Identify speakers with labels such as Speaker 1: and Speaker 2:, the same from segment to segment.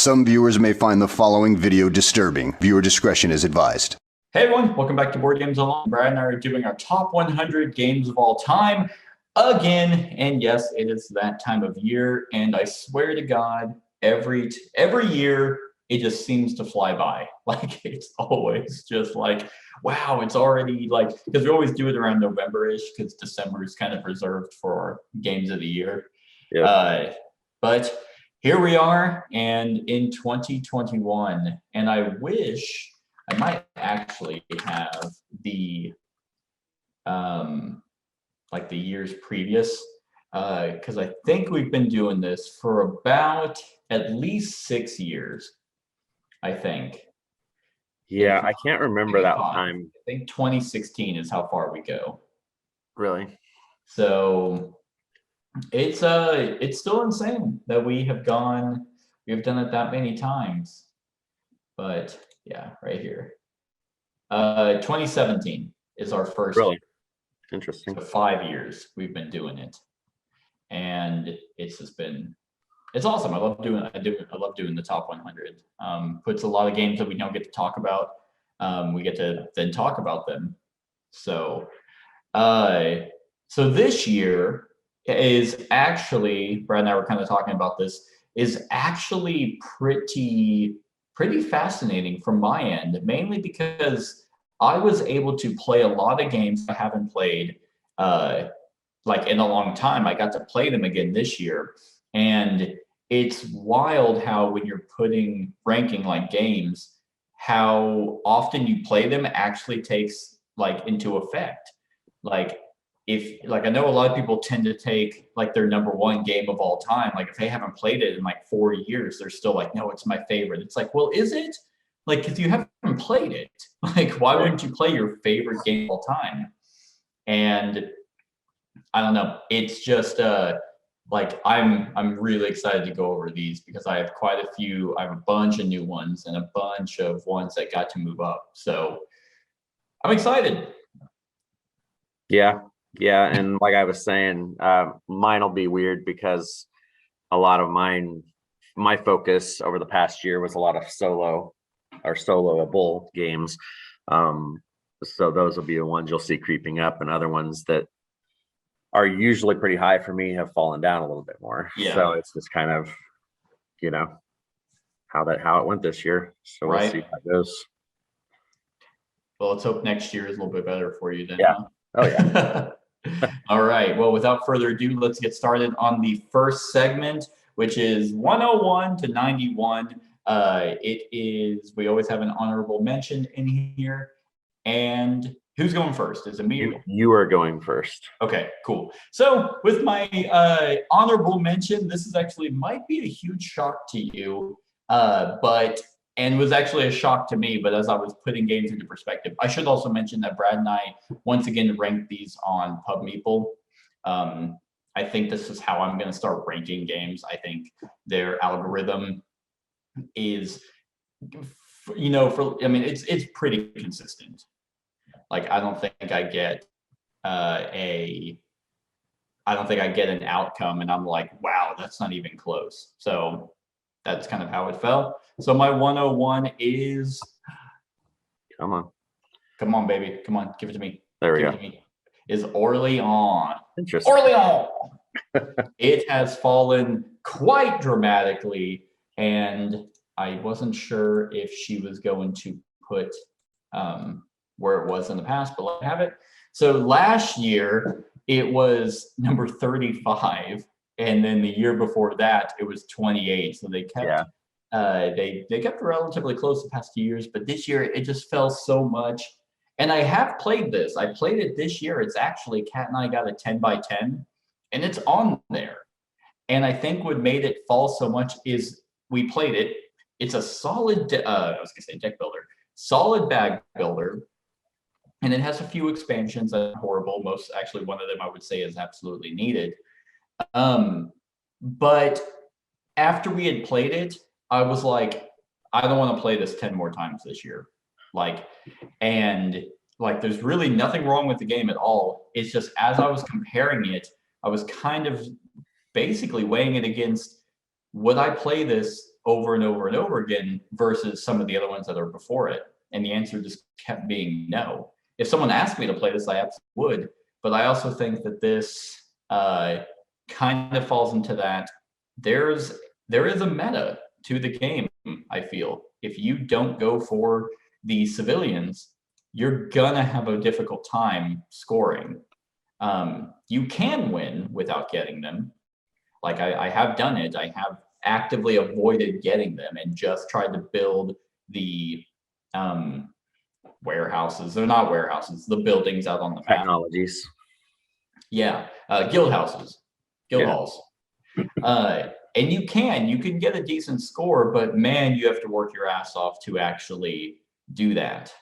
Speaker 1: Some viewers may find the following video disturbing. Viewer discretion is advised.
Speaker 2: Hey everyone, welcome back to Board Games Online. Brad and I are doing our top 100 games of all time again. And yes, it is that time of year. And I swear to God, every year, it just seems to fly by. Like, it's always just like, wow, it's already like, because we always do it around November-ish, because December is kind of reserved for games of the year.
Speaker 3: Yep.
Speaker 2: But here we are, and in 2021, and I wish I might actually have the like the years previous, because I think we've been doing this for about at least 6 years, I think.
Speaker 3: Yeah, I can't remember that time.
Speaker 2: I think 2016 is how far we go.
Speaker 3: Really?
Speaker 2: So it's still insane that we have done it that many times. But yeah, right here. 2017 is our first.
Speaker 3: Really? Interesting.
Speaker 2: So 5 years we've been doing it. And it's just been, it's awesome. I love doing the top 100. Puts a lot of games that we don't get to talk about. We get to then talk about them. So so this year is actually, Brad and I were kind of talking about this, is actually pretty fascinating from my end, mainly because I was able to play a lot of games I haven't played like in a long time. I got to play them again this year. And it's wild how when you're ranking like games, how often you play them actually takes like into effect. Like, I know a lot of people tend to take like their number one game of all time. Like if they haven't played it in like 4 years, they're still like, no, it's my favorite. It's like, well, is it? Like, if you haven't played it, like, why wouldn't you play your favorite game of all time? And I don't know. It's just like I'm really excited to go over these because I have quite a few. I have a bunch of new ones and a bunch of ones that got to move up. So I'm excited.
Speaker 3: Yeah, and like I was saying, mine will be weird because a lot of my focus over the past year was a lot of soloable games. So those will be the ones you'll see creeping up, and other ones that are usually pretty high for me have fallen down a little bit more.
Speaker 2: Yeah.
Speaker 3: So it's just kind of, how it went this year. So we'll see how it goes.
Speaker 2: Well, let's hope next year is a little bit better for you then.
Speaker 3: Yeah.
Speaker 2: Huh?
Speaker 3: Oh yeah.
Speaker 2: All right. Well, without further ado, let's get started on the first segment, which is 101 to 91. We always have an honorable mention in here. And who's going first? Is it me?
Speaker 3: You are going first.
Speaker 2: Okay, cool. So with my honorable mention, this is actually might be a huge shock to you, and was actually a shock to me, but as I was putting games into perspective, I should also mention that Brad and I once again ranked these on PubMeeple. I think this is how I'm going to start ranking games. I think their algorithm is, it's pretty consistent. Like, I don't think I get an outcome and I'm like, wow, that's not even close. So that's kind of how it fell. So my 101 is,
Speaker 3: come on,
Speaker 2: baby, come on, give it to me.
Speaker 3: There we go.
Speaker 2: Is Orleans.
Speaker 3: Interesting.
Speaker 2: Orleans. It has fallen quite dramatically, and I wasn't sure if she was going to put where it was in the past, but let me have it. So last year it was number 35, and then the year before that it was 28. So they kept they kept relatively close the past 2 years, but this year it just fell so much. And I have played this. I played it this year. It's actually, Kat and I got a 10 by 10, and it's on there. And I think what made it fall so much is we played it. It's a solid, I was gonna say deck builder, solid bag builder. And it has a few expansions that are horrible. Actually, one of them I would say is absolutely needed. But after we had played it, I was like, I don't want to play this 10 more times this year. There's really nothing wrong with the game at all. It's just, as I was comparing it, I was kind of basically weighing it against, would I play this over and over and over again versus some of the other ones that are before it? And the answer just kept being no. If someone asked me to play this, I absolutely would. But I also think that this kind of falls into that there is a meta to the game, I feel. If you don't go for the civilians, you're gonna have a difficult time scoring. You can win without getting them. Like I have done it. I have actively avoided getting them and just tried to build the warehouses. They're not warehouses, the buildings out on the map.
Speaker 3: Technologies.
Speaker 2: Yeah, guild houses, guild halls. And you can get a decent score, but man, you have to work your ass off to actually do that.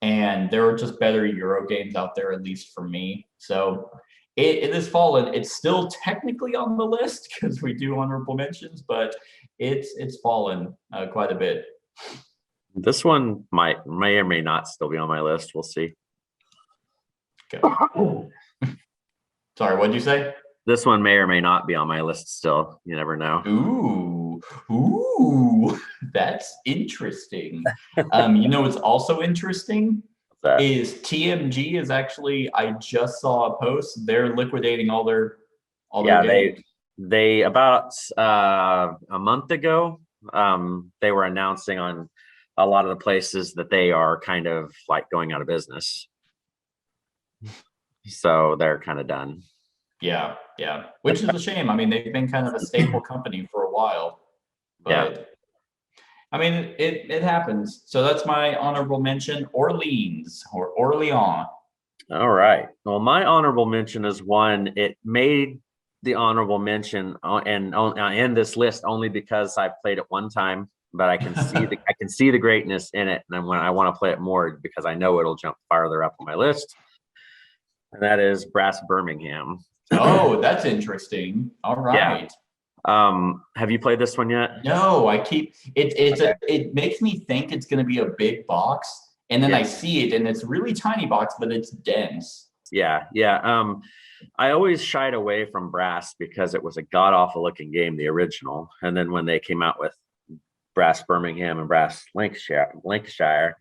Speaker 2: And there are just better Euro games out there, at least for me. So it has fallen. It's still technically on the list because we do honorable mentions, but it's fallen quite a bit.
Speaker 3: This one may or may not still be on my list. We'll see.
Speaker 2: Okay. Sorry, what'd you say?
Speaker 3: This one may or may not be on my list still. You never know.
Speaker 2: Ooh, that's interesting. You know what's also interesting is TMG is actually, I just saw a post, they're liquidating all their games.
Speaker 3: They about a month ago, they were announcing on a lot of the places that they are kind of like going out of business. So they're kind of done.
Speaker 2: Yeah, which is a shame. I mean, they've been kind of a staple company for a while, but yeah. I mean, it happens. So that's my honorable mention, Orleans or Orleans.
Speaker 3: All right. Well, my honorable mention is one. It made the honorable mention and in this list only because I played it one time, but I can see the greatness in it, and when I want to play it more because I know it'll jump farther up on my list. And that is Brass Birmingham.
Speaker 2: Oh, that's interesting. All right.
Speaker 3: Yeah. Have you played this one yet?
Speaker 2: No, it makes me think it's going to be a big box, and then I see it and it's a really tiny box, but it's dense.
Speaker 3: Yeah. I always shied away from Brass because it was a god awful looking game, the original, and then when they came out with Brass Birmingham and Brass Lancashire,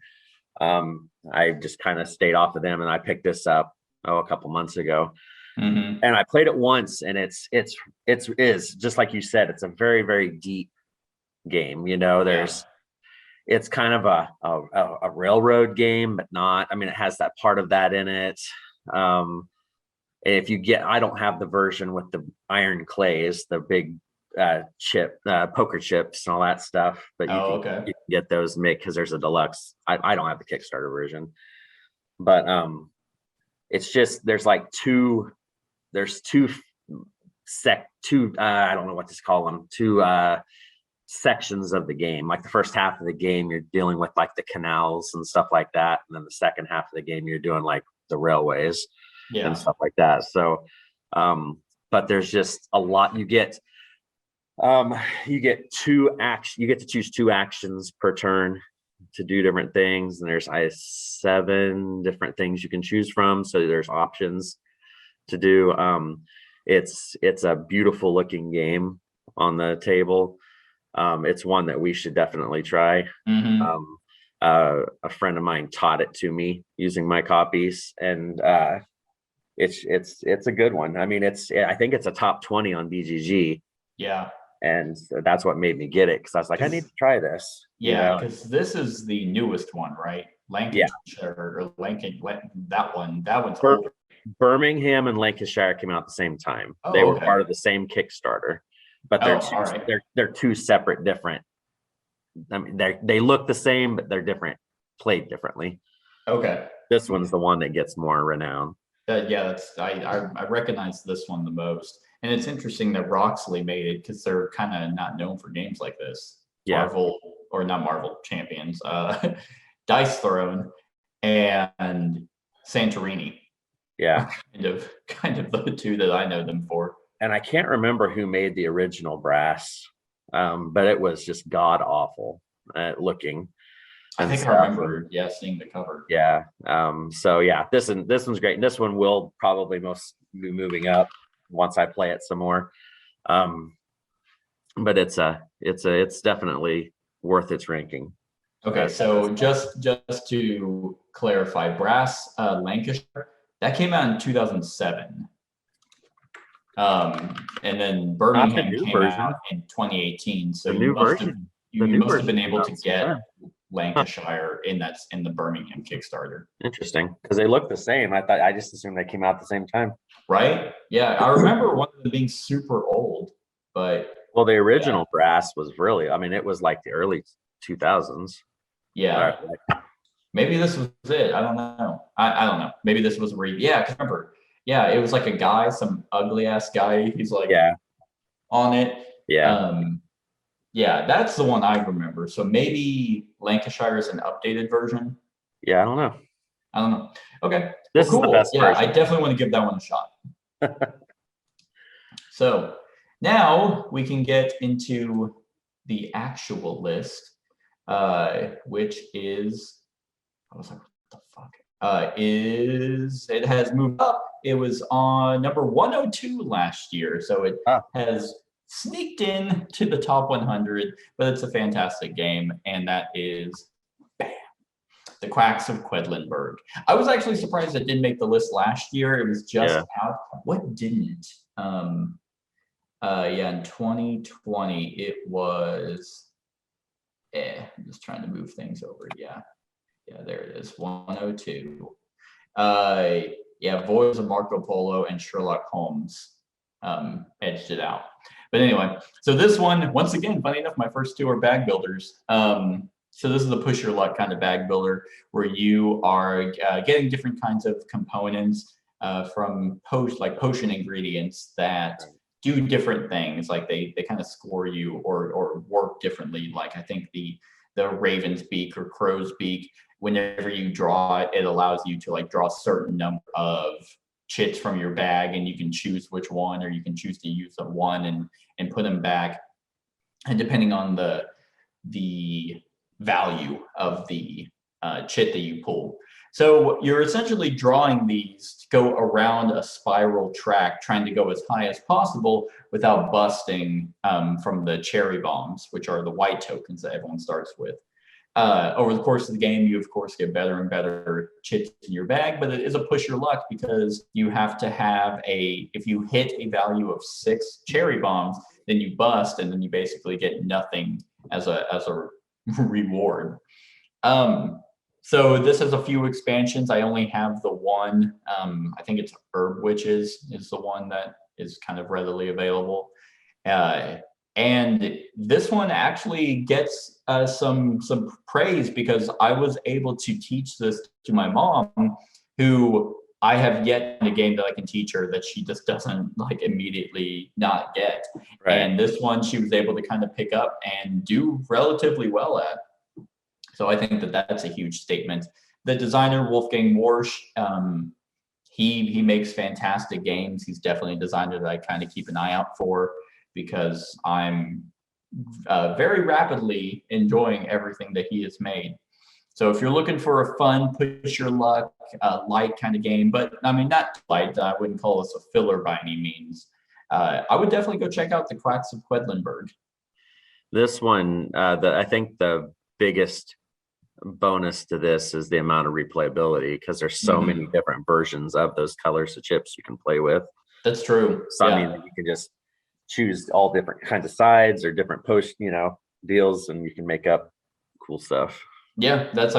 Speaker 3: I just kind of stayed off of them, and I picked this up a couple months ago.
Speaker 2: Mm-hmm.
Speaker 3: And I played it once, and it's just like you said, it's a very, very deep game. You know, it's kind of a railroad game, but not. I mean, it has that part of that in it. If you I don't have the version with the iron clays, the big poker chips and all that stuff, but you can get those made because there's a deluxe. I don't have the Kickstarter version, but it's just there's two I don't know what to call them, two sections of the game. Like the first half of the game, you're dealing with like the canals and stuff like that, and then the second half of the game, you're doing like the railways and stuff like that. So, but there's just a lot. You get to choose 2 actions per turn to do different things, and there's 7 different things you can choose from. So there's options to do. It's a beautiful looking game on the table. It's one that we should definitely try.
Speaker 2: Mm-hmm.
Speaker 3: A friend of mine taught it to me using my copies, and it's a good one. I mean, I think it's a top 20 on BGG.
Speaker 2: Yeah.
Speaker 3: And so that's what made me get it, because I was like, I need to try this.
Speaker 2: Yeah, because this is the newest one, right? Lancashire or that one's older.
Speaker 3: Birmingham and Lancashire came out at the same time. They were part of the same Kickstarter, but they're 2 separate, different. I mean, they look the same, but they're different, played differently.
Speaker 2: Okay.
Speaker 3: This one's the one that gets more renown.
Speaker 2: I recognize this one the most, and it's interesting that Roxley made it because they're kind of not known for games like this.
Speaker 3: Yeah.
Speaker 2: Marvel Champions, Dice Throne, and Santorini.
Speaker 3: Yeah,
Speaker 2: kind of the 2 that I know them for.
Speaker 3: And I can't remember who made the original Brass, but it was just god awful looking.
Speaker 2: I think I remember, seeing the cover.
Speaker 3: Yeah. So yeah, this one's great. And this one will probably most be moving up once I play it some more. but it's definitely worth its ranking.
Speaker 2: Okay, so just to clarify, Brass Lancashire, that came out in 2007. And then Birmingham
Speaker 3: new
Speaker 2: came
Speaker 3: version.
Speaker 2: out in 2018. So
Speaker 3: The
Speaker 2: you
Speaker 3: new
Speaker 2: must have
Speaker 3: version.
Speaker 2: you,
Speaker 3: The
Speaker 2: you
Speaker 3: new
Speaker 2: must have been
Speaker 3: version
Speaker 2: able to
Speaker 3: comes
Speaker 2: get
Speaker 3: out.
Speaker 2: Lancashire in the Birmingham Kickstarter.
Speaker 3: Interesting, because they look the same. I just assumed they came out at the same time.
Speaker 2: Right? Yeah, I remember one of them being super old, but
Speaker 3: Well, the original Brass was really, I mean, it was like the early 2000s.
Speaker 2: yeah, maybe this was it. I don't know. I don't know. Maybe this was a Reef. Yeah, 'cause remember, yeah, it was like a guy, some ugly ass guy. He's like on it.
Speaker 3: Yeah.
Speaker 2: Yeah, that's the one I remember. So maybe Lancashire is an updated version.
Speaker 3: Yeah, I don't know.
Speaker 2: I don't know. Okay.
Speaker 3: This
Speaker 2: well,
Speaker 3: is the
Speaker 2: cool.
Speaker 3: best
Speaker 2: Yeah,
Speaker 3: version.
Speaker 2: I definitely want to give that one a shot. So now we can get into the actual list, which is, I was like, what the fuck? It has moved up. It was on number 102 last year. So it has sneaked in to the top 100, but it's a fantastic game. And that is The Quacks of Quedlinburg. I was actually surprised it didn't make the list last year. It was just out. What didn't? In 2020, it was. I'm just trying to move things over. Yeah, there it is. 102. Voyage of Marco Polo and Sherlock Holmes edged it out. But anyway, so this one, once again, funny enough, my first two are bag builders. So this is a push your luck kind of bag builder where you are getting different kinds of components from potion ingredients that do different things. Like they kind of score you or work differently. Like I think the Raven's Beak or Crow's Beak, whenever you draw it, it allows you to like draw a certain number of chits from your bag, and you can choose which one, or you can choose to use the one and put them back. And depending on the value of the chit that you pull. So you're essentially drawing these to go around a spiral track, trying to go as high as possible without busting from the cherry bombs, which are the white tokens that everyone starts with. Over the course of the game, you of course get better and better chits in your bag, but it is a push your luck because you have to have if you hit a value of 6 cherry bombs, then you bust, and then you basically get nothing as a reward. So this has a few expansions. I only have the one. I think it's Herb Witches is the one that is kind of readily available. And this one actually gets some praise because I was able to teach this to my mom, who I have yet in a game that I can teach her that she just doesn't like immediately not get. Right. And this one she was able to kind of pick up and do relatively well at. So I think that that's a huge statement. The designer, Wolfgang Warsch, he makes fantastic games. He's definitely a designer that I kind of keep an eye out for because I'm very rapidly enjoying everything that he has made. So if you're looking for a fun, push your luck, light kind of game, but I mean, not light, I wouldn't call this a filler by any means. I would definitely go check out The Quacks of Quedlinburg.
Speaker 3: This one, I think the biggest bonus to this is the amount of replayability because there's so many different versions of those colors of chips you can play with.
Speaker 2: That's true.
Speaker 3: So I mean, you can just choose all different kinds of sides or different deals, and you can make up cool stuff.
Speaker 2: Yeah, that's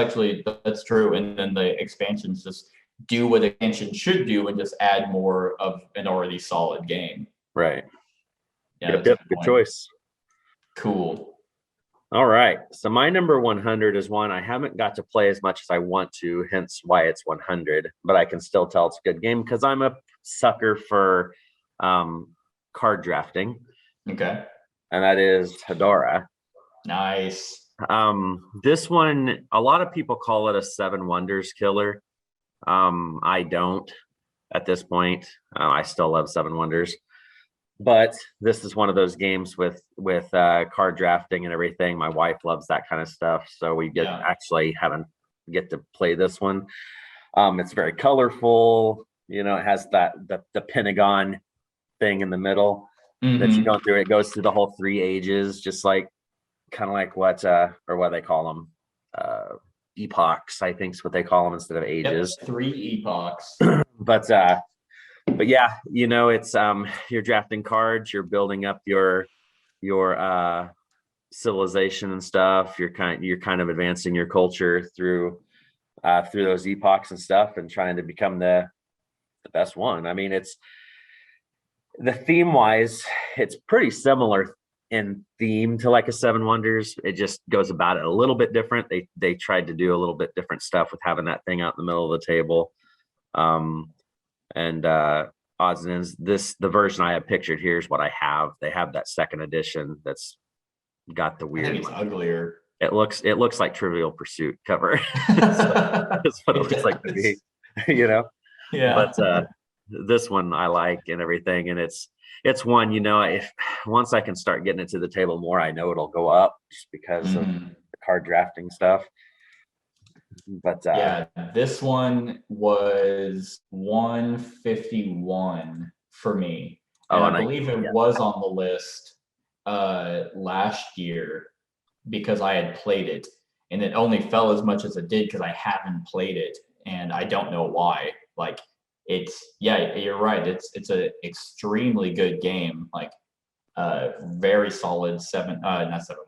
Speaker 2: true. And then the expansions just do what expansion should do and just add more of an already solid game.
Speaker 3: Right.
Speaker 2: Yeah,
Speaker 3: good choice.
Speaker 2: Cool.
Speaker 3: All right. So my number 100 is one I haven't got to play as much as I want to, hence why it's 100, but I can still tell it's a good game because I'm a sucker for card drafting.
Speaker 2: Okay.
Speaker 3: And that is Hedora.
Speaker 2: Nice.
Speaker 3: This one, a lot of people call it a 7 Wonders killer. I don't at this point. I still love 7 Wonders. But this is one of those games with card drafting and everything. My wife loves that kind of stuff, so we get to play this one. It's very colorful. It has the pentagon thing in the middle. that you go through. It goes through the whole 3 ages, just like kind of like what they call them, epochs, I think is what they call them instead of ages.
Speaker 2: Yep, 3 epochs.
Speaker 3: But yeah, you know, it's you're drafting cards, you're building up your civilization and stuff. You're kind of advancing your culture through those epochs and stuff, and trying to become the best one. I mean, it's the theme wise, it's pretty similar in theme to like a Seven Wonders. It just goes about it a little bit different. They tried to do a little bit different stuff with having that thing out in the middle of the table. And odds and ends, the version I have pictured here is what I have. They have that second edition that's got the weird.
Speaker 2: I think it's uglier.
Speaker 3: It looks like Trivial Pursuit cover. That's what it looks like to me, you know.
Speaker 2: Yeah.
Speaker 3: But this one I like and everything, and it's one, you know, if once I can start getting it to the table more, I know it'll go up just because of the card drafting stuff. But
Speaker 2: yeah, this one was 151 for me. And I believe it was on the list last year because I had played it, and it only fell as much as it did because I haven't played it, and I don't know why. Like, you're right. It's an extremely good game. Like, very solid not Seven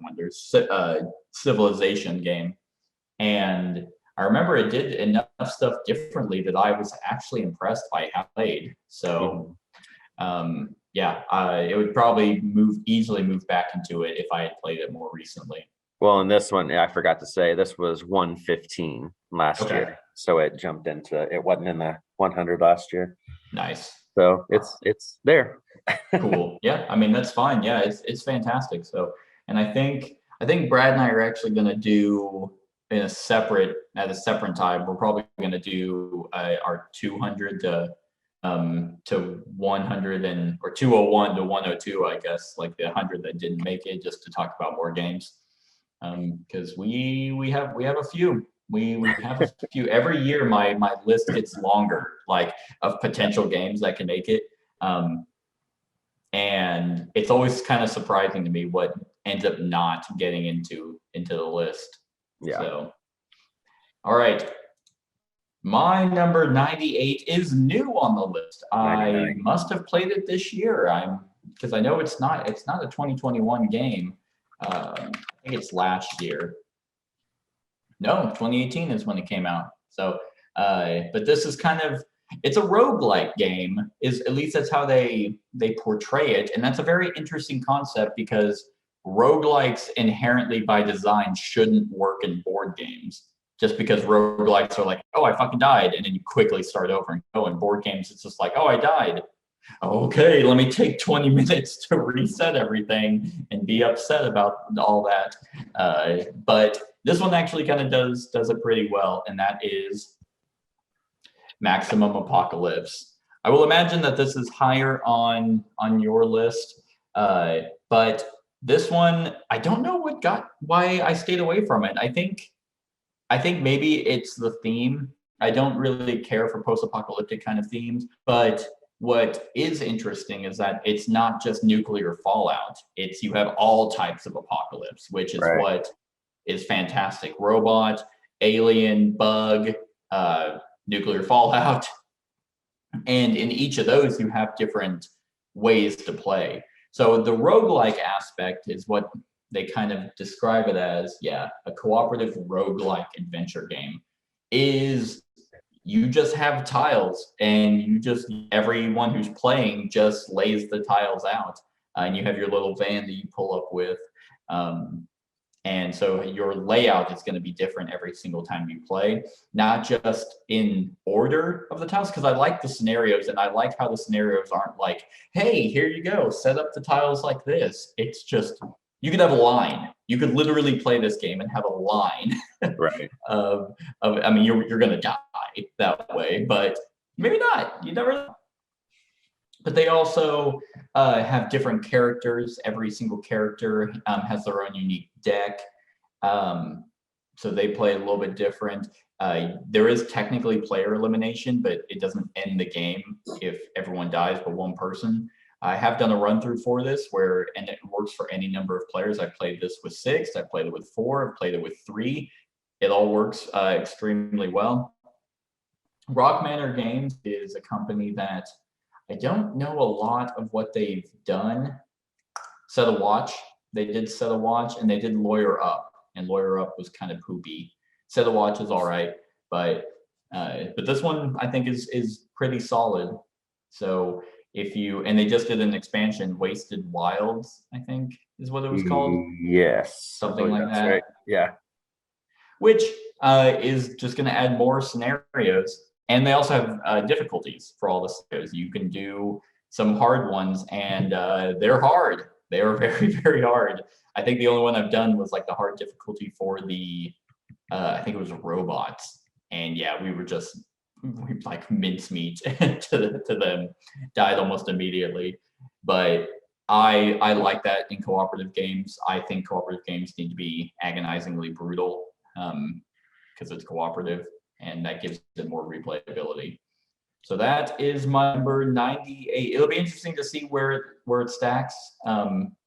Speaker 2: Wonders, civilization game. And I remember it did enough stuff differently that I was actually impressed by how it played. So, it would probably easily move back into it if I had played it more recently.
Speaker 3: Well, in this one, I forgot to say, this was 115 last year. So it jumped into, it wasn't in the 100 last year.
Speaker 2: Nice.
Speaker 3: So it's there.
Speaker 2: Cool. Yeah. I mean, that's fine. Yeah. It's fantastic. So, and I think Brad and I are actually going to do at a separate time, we're probably going to do our 200 to 100 or 201 to 102, I guess, like the 100 that didn't make it, just to talk about more games. Because we have a few. We have a few every year. My list gets longer, like, of potential games that can make it. And it's always kind of surprising to me what ends up not getting into the list.
Speaker 3: Yeah.
Speaker 2: So, all right. My number 98 is new on the list. 99. I must have played it this year. Because I know it's not a 2021 game. I think it's last year. No, 2018 is when it came out. So, but this is it's a roguelike game, at least that's how they portray it. And that's a very interesting concept, because roguelikes inherently by design shouldn't work in board games, just because roguelikes are like, oh, I fucking died, and then you quickly start over and go. In board games, it's just like, oh, I died. Okay, let me take 20 minutes to reset everything and be upset about all that. But this one actually kind of does it pretty well, and that is Maximum Apocalypse. I will imagine that this is higher on your list, but this one, I don't know why I stayed away from it. I think maybe it's the theme. I don't really care for post-apocalyptic kind of themes, but what is interesting is that it's not just nuclear fallout. You have all types of apocalypse, which is what is fantastic. Robot, alien, bug, nuclear fallout. And in each of those, you have different ways to play. So the roguelike aspect is what they kind of describe it as. Yeah, a cooperative roguelike adventure game is you just have tiles, and everyone who's playing just lays the tiles out, and you have your little van that you pull up with. And so your layout is going to be different every single time you play, not just in order of the tiles, because I like the scenarios, and I like how the scenarios aren't like, hey, here you go, set up the tiles like this. It's just, you could have a line. You could literally play this game and have a line I mean, you're going to die that way, but maybe not. You never know. But they also have different characters. Every single character has their own unique deck. So they play a little bit different. There is technically player elimination, but it doesn't end the game if everyone dies but one person. I have done a run through for this and it works for any number of players. I played this with 6, I played it with 4, I played it with 3. It all works extremely well. Rock Manor Games is a company that I don't know a lot of what they've done. Set a Watch, they did Set a Watch, and they did Lawyer Up, and Lawyer Up was kind of poopy. Set a Watch is all right, but this one I think is pretty solid. So and they just did an expansion, Wasted Wilds, I think is what it was called.
Speaker 3: Yes,
Speaker 2: Something like that.
Speaker 3: Right. Yeah.
Speaker 2: Which is just going to add more scenarios, and they also have difficulties for all the scenarios. You can do some hard ones, and they're hard. They are very, very hard. I think the only one I've done was like the hard difficulty for the, I think it was robots, and yeah, we like mincemeat to them, died almost immediately. But I like that in cooperative games. I think cooperative games need to be agonizingly brutal because it's cooperative, and that gives it more replayability. So that is my number 98. It'll be interesting to see where it stacks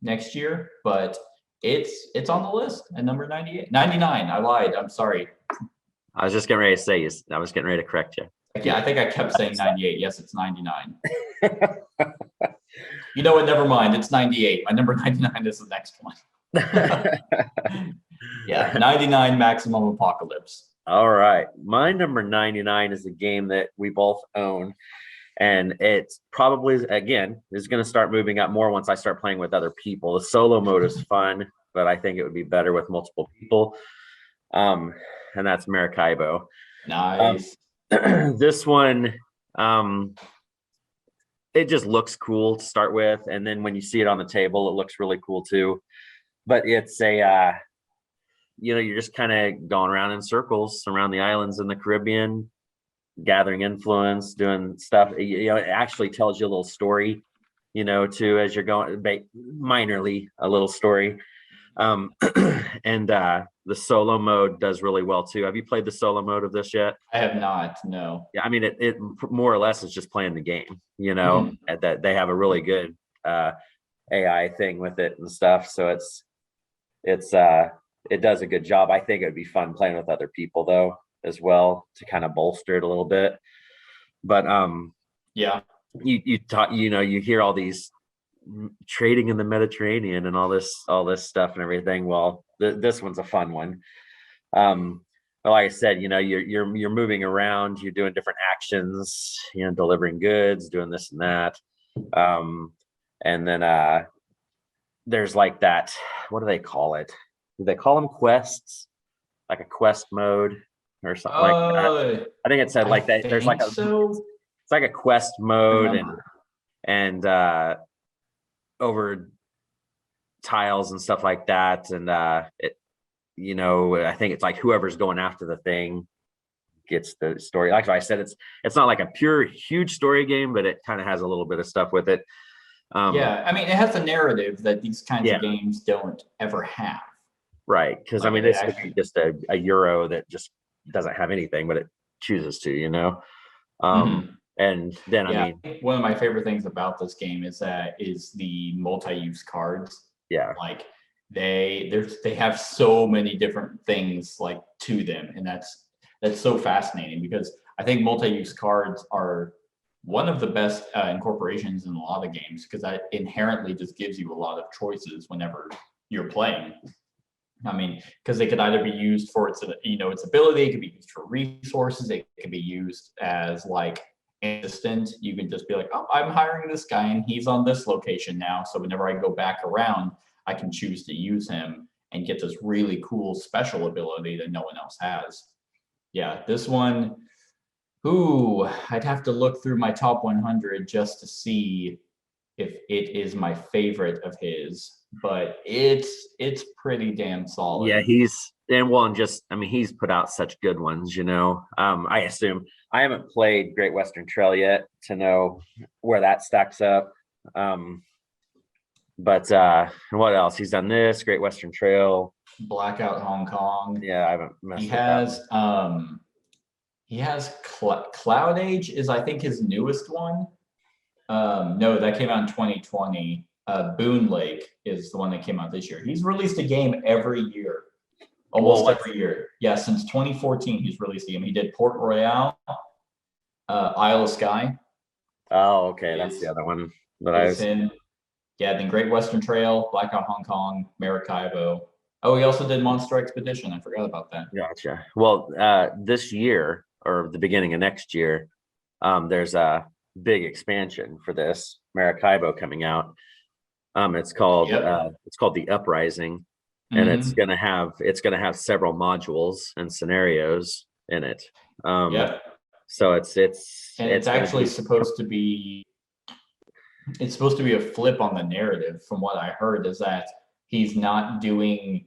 Speaker 2: next year, but it's on the list at number 98. 99, I lied. I'm sorry.
Speaker 3: I was just getting ready to say, I was getting ready to correct you.
Speaker 2: Yeah, I think I kept saying 98. Yes, it's 99. You know what? Never mind. It's 98. My number 99 is the next one. Yeah, 99 Maximum Apocalypse.
Speaker 3: All right. My number 99 is a game that we both own. And it's probably, again, is going to start moving up more once I start playing with other people. The solo mode is fun, but I think it would be better with multiple people. And that's Maracaibo.
Speaker 2: Nice.
Speaker 3: This one, it just looks cool to start with. And then when you see it on the table, it looks really cool too. But it's you're just kind of going around in circles around the islands in the Caribbean, gathering influence, doing stuff. It actually tells you a little story, too, as you're going, minorly a little story. And the solo mode does really well too. Have you played the solo mode of this yet?
Speaker 2: I have not, no.
Speaker 3: Yeah, I mean, it more or less is just playing the game, that they have a really good AI thing with it and stuff. So it does a good job. I think it would be fun playing with other people though, as well, to kind of bolster it a little bit. But
Speaker 2: yeah,
Speaker 3: you hear all these trading in the Mediterranean and all this stuff and everything. Well, this one's a fun one. But like I said, you're moving around, you're doing different actions, delivering goods, doing this and that. And then there's like that, what do they call it? Do they call them quests? Like a quest mode or something like that. I think it said like that. There's like it's like a quest mode and over tiles and stuff like that. And I think it's like whoever's going after the thing gets the story. Like I said, it's not like a pure huge story game, but it kind of has a little bit of stuff with it.
Speaker 2: Yeah, I mean, it has a narrative that these kinds of games don't ever have.
Speaker 3: Right, because I mean, this could be just a Euro that just doesn't have anything, but it chooses to, And then I mean,
Speaker 2: one of my favorite things about this game is the multi-use cards.
Speaker 3: Yeah,
Speaker 2: like they have so many different things like to them, and that's so fascinating because I think multi-use cards are one of the best incorporations in a lot of games because that inherently just gives you a lot of choices whenever you're playing. I mean, because they could either be used for its ability, it could be used for resources, it could be used as like assistant. You can just be like, oh, I'm hiring this guy and he's on this location now. So whenever I go back around, I can choose to use him and get this really cool special ability that no one else has. Yeah, this one, I'd have to look through my top 100 just to see if it is my favorite of his, but it's pretty damn solid.
Speaker 3: Yeah, he's put out such good ones, I assume. I haven't played Great Western Trail yet to know where that stacks up. But what else? He's done this, Great Western Trail.
Speaker 2: Blackout Hong Kong.
Speaker 3: Yeah, I haven't messed with that.
Speaker 2: He has Cloud Age is I think his newest one. No, that came out in 2020. Boone Lake is the one that came out this year. He's released a game every year, almost every year. Yeah, since 2014, he's released a game. He did Port Royale, Isle of Skye.
Speaker 3: Oh, okay, that's the other one that I was.
Speaker 2: Him. Yeah, then Great Western Trail, Blackout Hong Kong, Maracaibo. Oh, he also did Monster Expedition. I forgot about that.
Speaker 3: Gotcha. Well, this year or the beginning of next year, there's a big expansion for this Maracaibo coming out. It's called the Uprising, and it's gonna have several modules and scenarios in it. So it's
Speaker 2: actually supposed to be. It's supposed to be a flip on the narrative, from what I heard, is that he's not doing.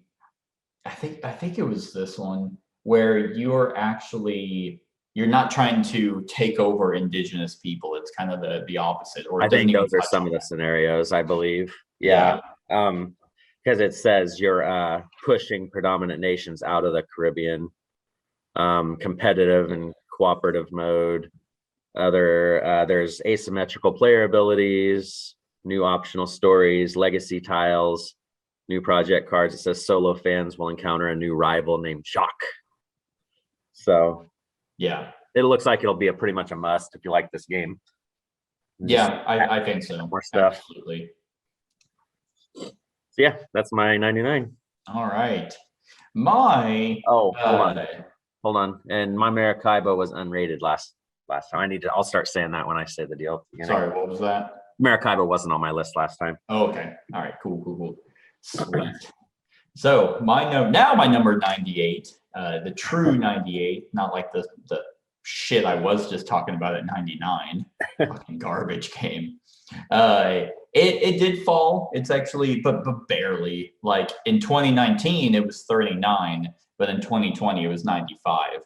Speaker 2: I think it was this one where you're not trying to take over indigenous people. It's kind of the opposite. Or
Speaker 3: I think those are some of the scenarios, I believe. Yeah. Because it says you're pushing predominant nations out of the Caribbean, competitive and cooperative mode. There's asymmetrical player abilities, new optional stories, legacy tiles, new project cards. It says solo fans will encounter a new rival named Jacques. So
Speaker 2: yeah,
Speaker 3: it looks like it'll be pretty much a must if you like this game.
Speaker 2: Yeah, I think so.
Speaker 3: More stuff.
Speaker 2: Absolutely.
Speaker 3: So yeah, that's my 99.
Speaker 2: All right. My
Speaker 3: hold on. And my Maracaibo was unrated last time. I'll start saying that when I say the deal.
Speaker 2: Sorry, what was that?
Speaker 3: Maracaibo wasn't on my list last time.
Speaker 2: Oh, okay. All right, cool. Sweet. So my number 98, the true 98, not like the shit I was just talking about at 99. Fucking garbage game. It did fall. It's actually, but barely. Like in 2019, it was 39, but in 2020, it was 95,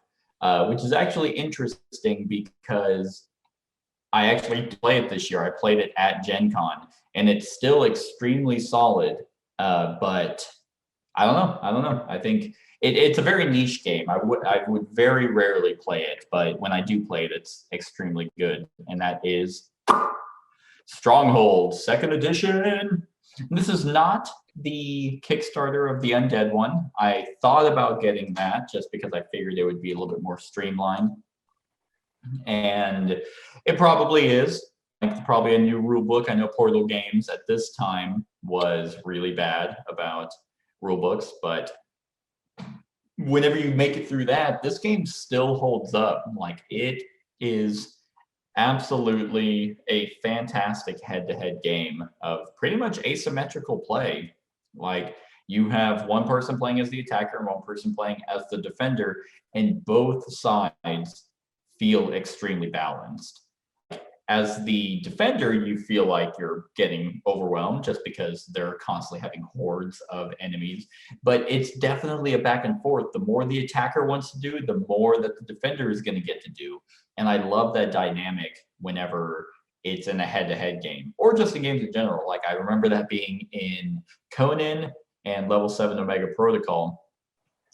Speaker 2: which is actually interesting because I actually played it this year. I played it at Gen Con, and it's still extremely solid. But I don't know. I think it's a very niche game. I would very rarely play it, but when I do play it, it's extremely good. And that is Stronghold, 2nd edition. This is not the Kickstarter of the Undead one. I thought about getting that just because I figured it would be a little bit more streamlined. And it probably is. Like, probably a new rule book. I know Portal Games at this time was really bad about rule books, but whenever you make it through that, this game still holds up. Like, it is absolutely a fantastic head-to-head game of pretty much asymmetrical play. Like, you have one person playing as the attacker and one person playing as the defender, and both sides feel extremely balanced. As the defender, you feel like you're getting overwhelmed just because they're constantly having hordes of enemies. But it's definitely a back and forth. The more the attacker wants to do, the more that the defender is going to get to do. And I love that dynamic whenever it's in a head-to-head game, or just in games in general. Like, I remember that being in Conan and Level 7 Omega Protocol,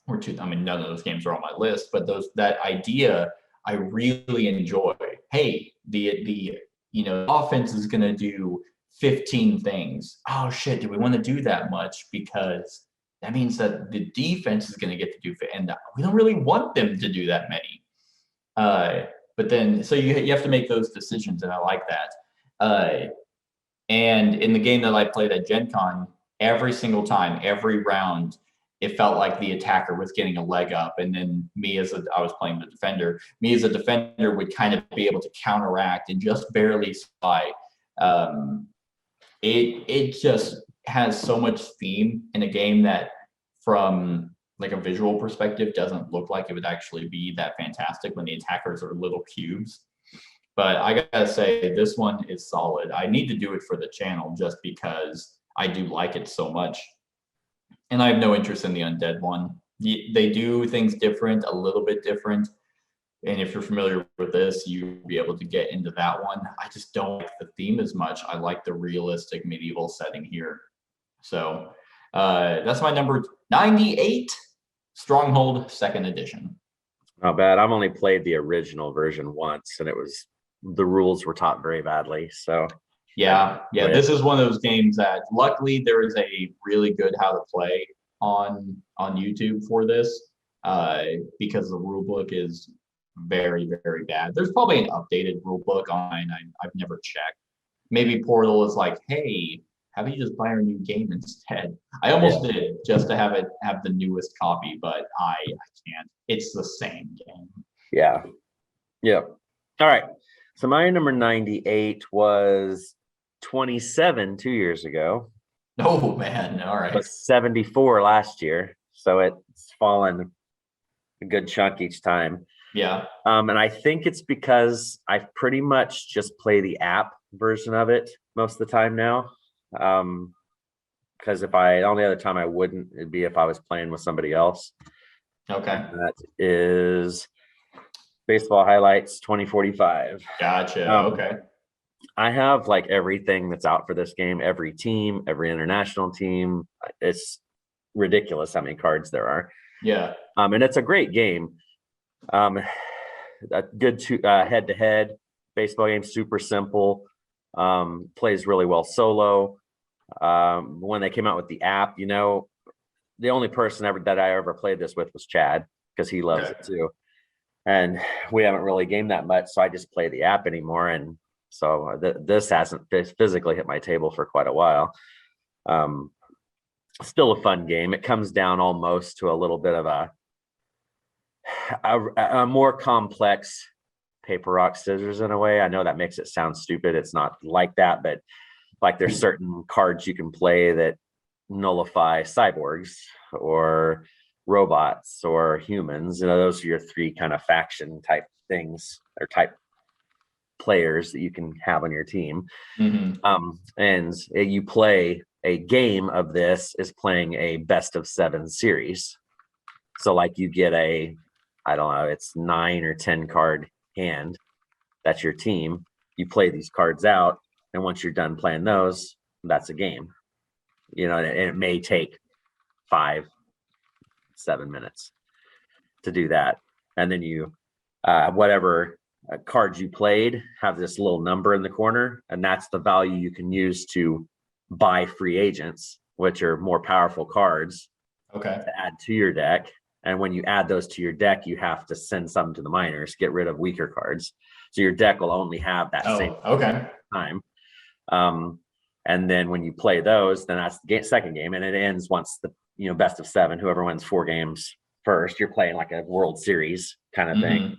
Speaker 2: or two. I mean, none of those games are on my list, but that idea I really enjoy. Hey, the offense is going to do 15 things. Oh shit, do we want to do that much? Because that means that the defense is going to get to do, and we don't really want them to do that many. But then, so you have to make those decisions, and I like that. And in the game that I played at Gen Con, every single time, every round, it felt like the attacker was getting a leg up, and then I was playing the defender. Me as a defender would kind of be able to counteract and just barely spy. It just has so much theme in a game that, from like a visual perspective, doesn't look like it would actually be that fantastic when the attackers are little cubes. But I gotta say, this one is solid. I need to do it for the channel just because I do like it so much. And I have no interest in the Undead one. They do things different, a little bit different. And if you're familiar with this, you'll be able to get into that one. I just don't like the theme as much. I like the realistic medieval setting here. So that's my number 98, Stronghold 2nd edition.
Speaker 3: Not bad. I've only played the original version once, and it was the rules were taught very badly. So
Speaker 2: Yeah.
Speaker 3: But-
Speaker 2: This is one of those games that luckily there is a really good how to play on YouTube for this, because the rule book is very, very bad. There's probably an updated rule book online. I've never checked. Maybe Portal is like, hey, how about you just buy our new game instead? I almost did just to have the newest copy, but I can't. It's the same game.
Speaker 3: Yeah. Yep. All right. So my number 98 was 27 2 years ago.
Speaker 2: Oh man, all
Speaker 3: It
Speaker 2: right.
Speaker 3: was 74 last year. So it's fallen a good chunk each time.
Speaker 2: Yeah.
Speaker 3: And I think it's because I pretty much just play the app version of it most of the time now. Because the only other time I wouldn't, it'd be if I was playing with somebody else.
Speaker 2: Okay.
Speaker 3: And that is Baseball Highlights 2045.
Speaker 2: Gotcha. Okay.
Speaker 3: I have like everything that's out for this game, every team, every international team. It's ridiculous how many cards there are.
Speaker 2: Yeah.
Speaker 3: And it's a great game. A good head-to-head baseball game, super simple. Plays really well solo. When they came out with the app, the only person that I ever played this with was Chad, because he loves it too. And we haven't really gamed that much, so I just play the app anymore. And so this hasn't physically hit my table for quite a while. Still a fun game. It comes down almost to a little bit of a more complex paper, rock, scissors in a way. I know that makes it sound stupid. It's not like that, but like there's certain cards you can play that nullify cyborgs or robots or humans. Those are your three kind of faction type things or type players that you can have on your team. And you play a game of this is playing a best of 7 series. So like you get I don't know, it's 9 or 10 card hand. That's your team. You play these cards out, and once you're done playing those, that's a game. And it may take 5-7 minutes to do that. And then you, whatever cards you played have this little number in the corner, and that's the value you can use to buy free agents, which are more powerful cards to add to your deck. And when you add those to your deck, you have to send some to the minors, get rid of weaker cards. So your deck will only have that same time. And then when you play those, then that's the second game, and it ends once the best of 7. Whoever wins 4 games first, you're playing like a World Series kind of thing.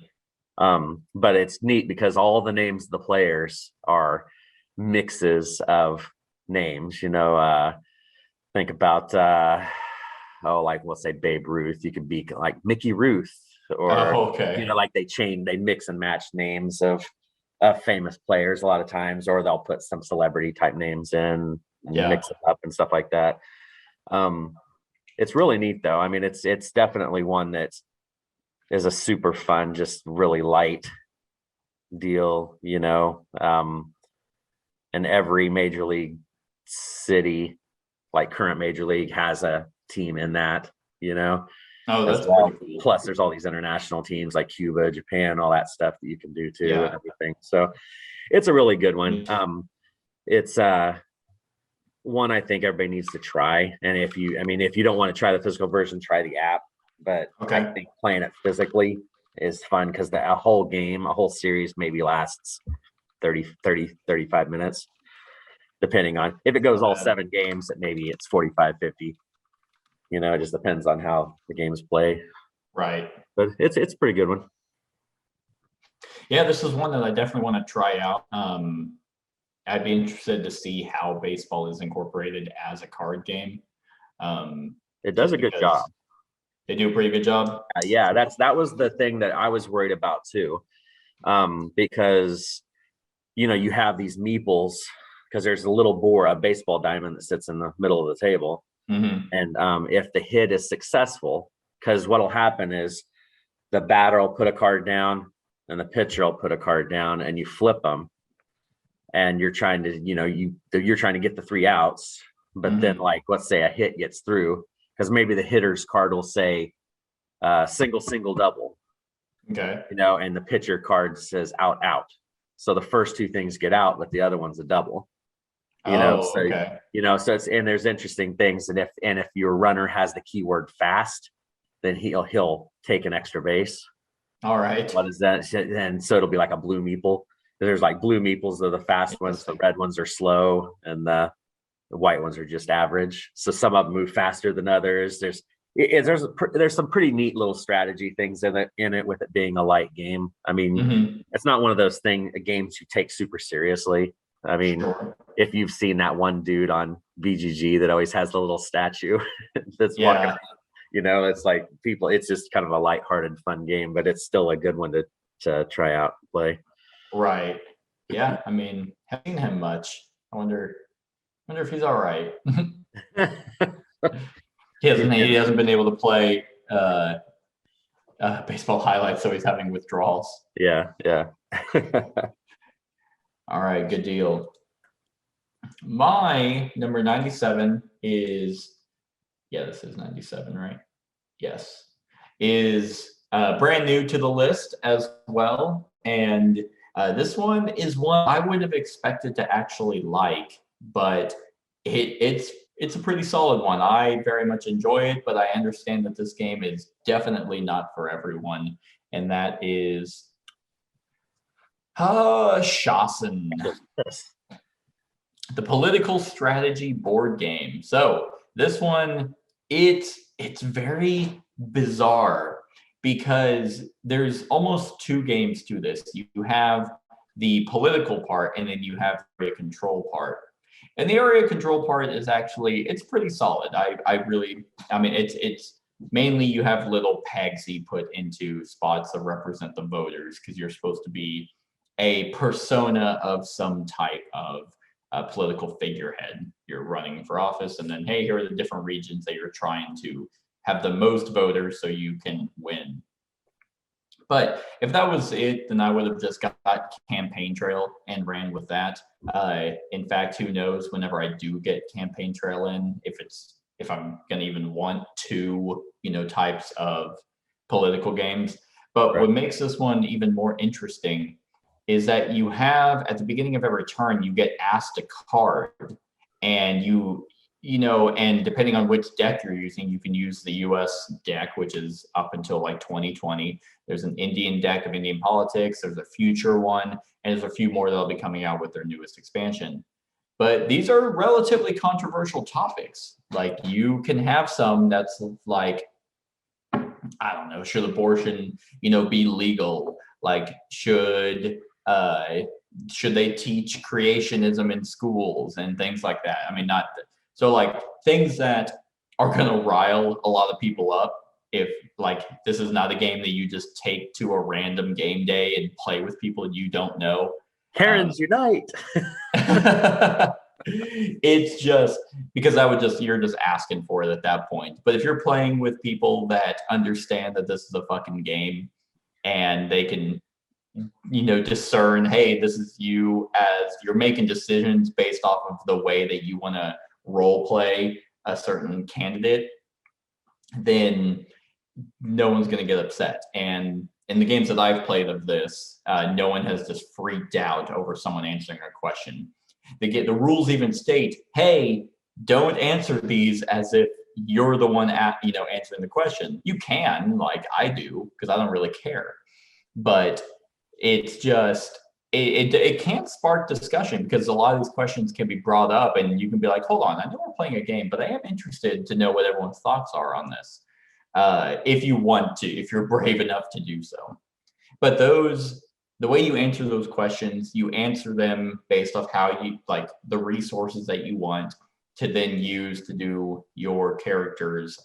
Speaker 3: But it's neat because all the names of the players are mixes of names. Think about like we'll say Babe Ruth. You could be like Mickey Ruth, or like they mix and match names of famous players a lot of times, or they'll put some celebrity type names in and mix it up and stuff like that. It's really neat though. I mean, it's definitely one that is a super fun, just really light deal, and every major league city, like current major league, has a team in that,
Speaker 2: Oh, that's pretty cool.
Speaker 3: Plus there's all these international teams like Cuba, Japan, all that stuff that you can do too, and everything. So it's a really good one. It's one I think everybody needs to try. And if you don't want to try the physical version, try the app. But I think playing it physically is fun because a whole series maybe lasts 35 minutes, depending on if it goes all 7 games, maybe it's 45, 50. It just depends on how the games play.
Speaker 2: Right.
Speaker 3: But it's a pretty good one.
Speaker 2: Yeah, this is one that I definitely want to try out. I'd be interested to see how baseball is incorporated as a card game.
Speaker 3: It does a good job.
Speaker 2: They do a pretty good job.
Speaker 3: Yeah, that was the thing that I was worried about too, because you have these meeples, because there's a little a baseball diamond that sits in the middle of the table. And if the hit is successful, because what'll happen is the batter will put a card down and the pitcher will put a card down, and you flip them, and you're trying to you're trying to get the 3 outs, but then like let's say a hit gets through, because maybe the hitter's card will say single double, and the pitcher card says out. So the first two things get out, but the other one's a double. So
Speaker 2: okay.
Speaker 3: so and there's interesting things, and if your runner has the keyword fast, then he'll take an extra base.
Speaker 2: All right.
Speaker 3: What is that? And so it'll be like a blue meeple. There's like blue meeples are the fast ones, the red ones are slow, and the white ones are just average. So some of them move faster than others. There's some pretty neat little strategy things in it with it being a light game. I mean, it's not one of those games you take super seriously. I mean,
Speaker 2: Sure.
Speaker 3: if you've seen that one dude on BGG that always has the little statue that's walking around, it's like it's just kind of a lighthearted, fun game, but it's still a good one to try out and play.
Speaker 2: Right. Yeah. I mean, haven't seen him much. I wonder if he's all right. He hasn't been able to play baseball highlights, so he's having withdrawals.
Speaker 3: Yeah.
Speaker 2: All right, good deal. My number 97 is, this is 97, right? Yes. Is brand new to the list as well. And this one is one I would have expected to actually like, but it's a pretty solid one. I very much enjoy it, but I understand that this game is definitely not for everyone. And that is Shasen, the political strategy board game. So this one, it's very bizarre because there's almost two games to this. You have the political part, and then you have the area control part. And the area control part is it's pretty solid. It's mainly you have little pegs you put into spots that represent the voters because you're supposed to be a persona of some type of political figurehead. You're running for office, and then, hey, here are the different regions that you're trying to have the most voters so you can win. But if that was it, then I would have just got Campaign Trail and ran with that. In fact, who knows, whenever I do get Campaign Trail in, if I'm going to even want two, types of political games. But what makes this one even more interesting is that you have, at the beginning of every turn, you get asked a card, and and depending on which deck you're using, you can use the US deck, which is up until like 2020. There's an Indian deck of Indian politics. There's a future one, and there's a few more that'll be coming out with their newest expansion. But these are relatively controversial topics. Like, you can have some that's like, I don't know, should abortion, be legal? Like, should they teach creationism in schools and things like that? I mean, so like things that are going to rile a lot of people up if like this is not a game that you just take to a random game day and play with people you don't know.
Speaker 3: Karens unite.
Speaker 2: It's just because you're just asking for it at that point. But if you're playing with people that understand that this is a fucking game and they can discern, hey, this is you as you're making decisions based off of the way that you want to role play a certain candidate, then no one's going to get upset. And in the games that I've played of this, no one has just freaked out over someone answering a question. The rules even state, hey, don't answer these as if you're the one answering the question. You can, like I do, because I don't really care. But it's just it can spark discussion because a lot of these questions can be brought up, and you can be like, hold on, I know we're playing a game, but I am interested to know what everyone's thoughts are on this. If you want to, if you're brave enough to do so. But the way you answer those questions, you answer them based off how you like the resources that you want to then use to do your characters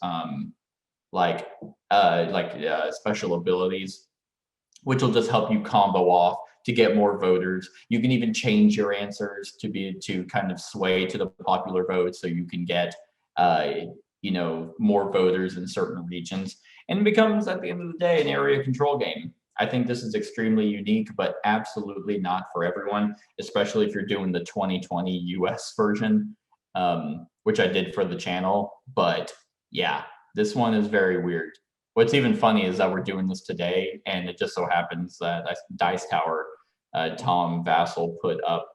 Speaker 2: special abilities, which will just help you combo off to get more voters. You can even change your answers to kind of sway to the popular vote, so you can get more voters in certain regions, and it becomes, at the end of the day, an area control game. I think this is extremely unique, but absolutely not for everyone, especially if you're doing the 2020 US version, which I did for the channel. But yeah, this one is very weird. What's even funny is that we're doing this today, and it just so happens that Dice Tower Tom Vassell put up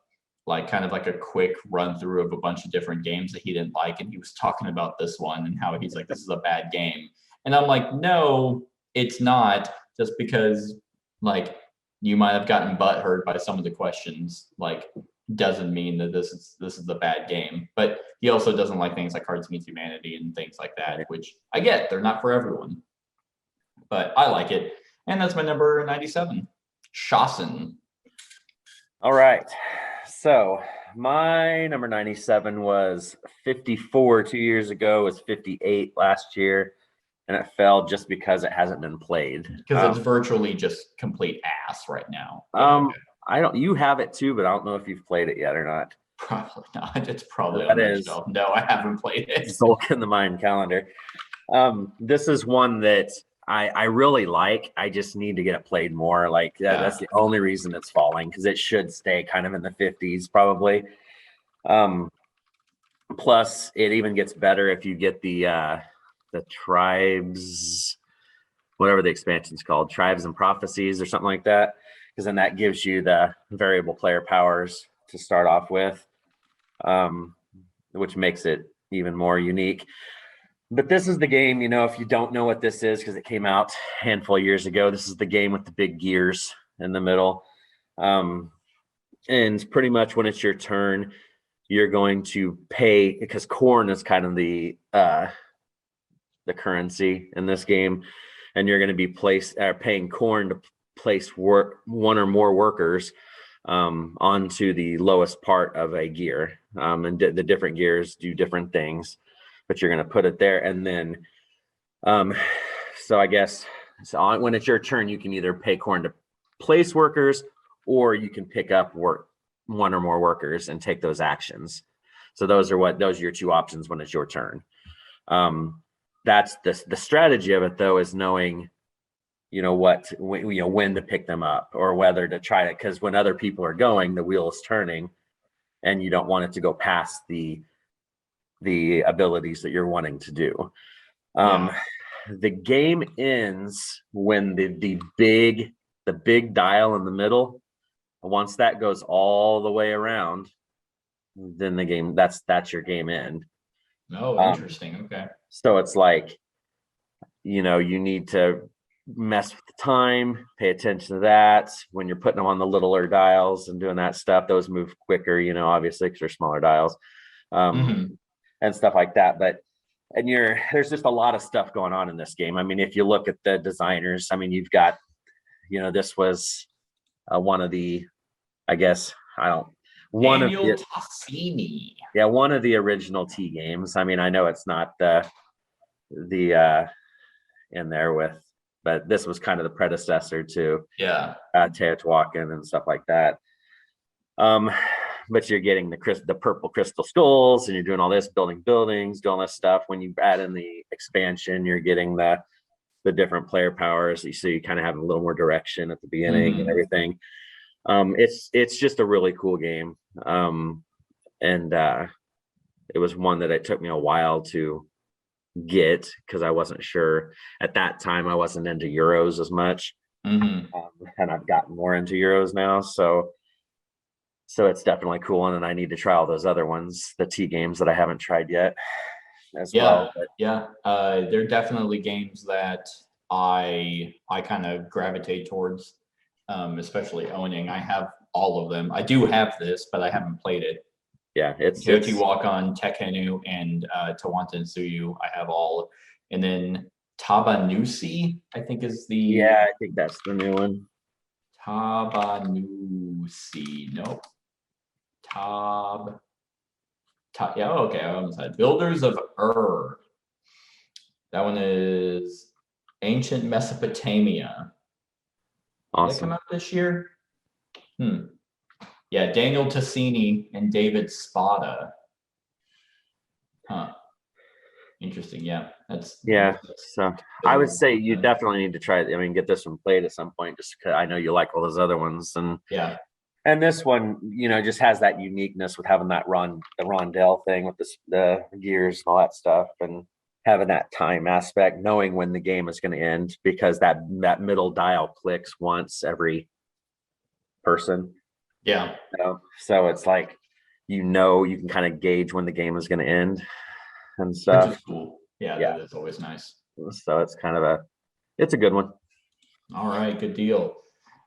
Speaker 2: like kind of like a quick run through of a bunch of different games that he didn't like, and he was talking about this one and how he's like, this is a bad game. And I'm like, no, it's not. Just because like you might have gotten butthurt by some of the questions, like doesn't mean that this is a bad game. But he also doesn't like things like Cards Against Humanity and things like that, which I get, they're not for everyone. But I like it. And that's my number 97. Shasen.
Speaker 3: All right. So my number 97 was 54 2 years ago, was 58 last year, and it fell just because it hasn't been played.
Speaker 2: Because it's virtually just complete ass right now.
Speaker 3: I don't. You have it too, but I don't know if you've played it yet or not.
Speaker 2: Probably not. It's probably
Speaker 3: That
Speaker 2: on my
Speaker 3: is-
Speaker 2: shelf. No, I haven't played it.
Speaker 3: Sulk in the Mayan Calendar. This is one that I really like. I just need to get it played more. Like that's the only reason it's falling, because it should stay kind of in the 50s probably. Plus, it even gets better if you get the tribes, whatever the expansion's called, Tribes and Prophecies or something like that, because then that gives you the variable player powers to start off with, which makes it even more unique. But this is the game, if you don't know what this is, because it came out a handful of years ago, this is the game with the big gears in the middle. And pretty much when it's your turn, you're going to pay, because corn is kind of the currency in this game, and you're going to be paying corn to place one or more workers onto the lowest part of a gear, and the different gears do different things, but you're going to put it there. And then so I guess when it's your turn, you can either pay corn to place workers, or you can pick up one or more workers and take those actions. So those are your two options when it's your turn. That's the strategy of it, though, is knowing when to pick them up, or whether to try to, because when other people are going, the wheel is turning and you don't want it to go past the abilities that you're wanting to do. The game ends when the big dial in the middle, once that goes all the way around, then the game, that's your game end.
Speaker 2: Oh, interesting. Okay.
Speaker 3: So it's like, you need to mess with the time, pay attention to that. When you're putting them on the littler dials and doing that stuff, those move quicker, obviously, because they're smaller dials, and stuff like that. There's just a lot of stuff going on in this game. I mean, if you look at the designers, I mean, you've got, this was one of the, I guess,
Speaker 2: Daniel Tassini.
Speaker 3: Yeah, one of the original T games. I mean, I know it's not the in there with, but this was kind of the predecessor to Teotihuacan and stuff like that. But you're getting the purple crystal skulls, and you're doing all this, building buildings, doing all this stuff. When you add in the expansion, you're getting the different player powers, so you kind of have a little more direction at the beginning and everything. It's just a really cool game, and it was one that it took me a while to get, because I wasn't sure at that time. I wasn't into Euros as much, and I've gotten more into Euros now, so it's definitely cool. And then I need to try all those other ones, the T games that I haven't tried yet as well. But
Speaker 2: they're definitely games that I kind of gravitate towards, especially owning. I have all of them. I do have this, but I haven't played it.
Speaker 3: Yeah, it's
Speaker 2: Teotihuacan, Tekenu, and Tawantinsuyu. I have all. And then Tabanusi, I think is the...
Speaker 3: Yeah, I think that's the new one.
Speaker 2: Tabanusi. Nope. Yeah, okay. I almost had Builders of Ur. That one is Ancient Mesopotamia.
Speaker 3: Awesome.
Speaker 2: Did that come out this year? Yeah, Daniel Tassini and David Spada. Huh. Interesting. Yeah,
Speaker 3: so I would say you definitely need to try it. I mean, get this one played at some point, just because I know you like all those other ones. And and this one, just has that uniqueness with having that the rondelle thing with the gears and all that stuff, and having that time aspect, knowing when the game is going to end, because that middle dial clicks once every person.
Speaker 2: Yeah,
Speaker 3: So it's like, you can kind of gauge when the game is going to end and
Speaker 2: which
Speaker 3: stuff.
Speaker 2: is cool. Yeah,
Speaker 3: Yeah.
Speaker 2: that is always nice.
Speaker 3: So it's kind of it's a good one.
Speaker 2: All right, good deal.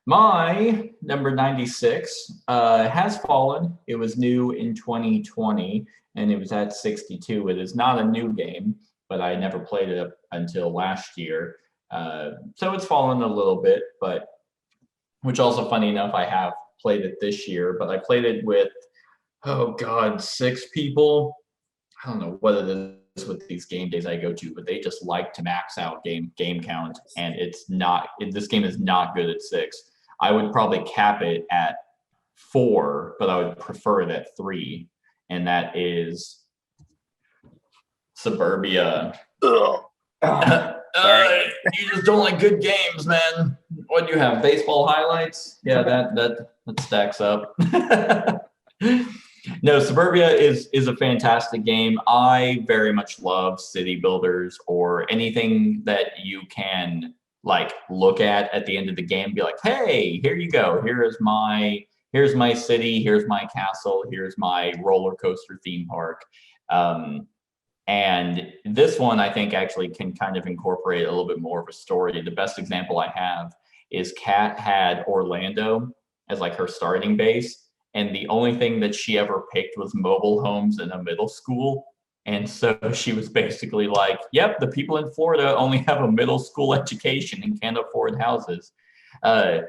Speaker 2: My number 96 has fallen. It was new in 2020, and it was at 62. It is not a new game, but I never played it until last year. So it's fallen a little bit, but which also funny enough, I have played it this year, but I played it with, oh God, 6 people. I don't know what it is with these game days I go to, but they just like to max out game count, and this game is not good at 6. I would probably cap it at 4, but I would prefer it at 3, and that is Suburbia.
Speaker 3: Sorry.
Speaker 2: You just don't like good games, man. What do you have? Baseball highlights? Yeah, that stacks up. No, Suburbia is a fantastic game. I very much love city builders or anything that you can like look at the end of the game and be like, hey, here you go. Here's my city, here's my castle, here's my roller coaster theme park. And this one, I think, actually can kind of incorporate a little bit more of a story. The best example I have is Kat had Orlando as like her starting base, and the only thing that she ever picked was mobile homes in a middle school. And so she was basically like, yep, the people in Florida only have a middle school education and can't afford houses. Lo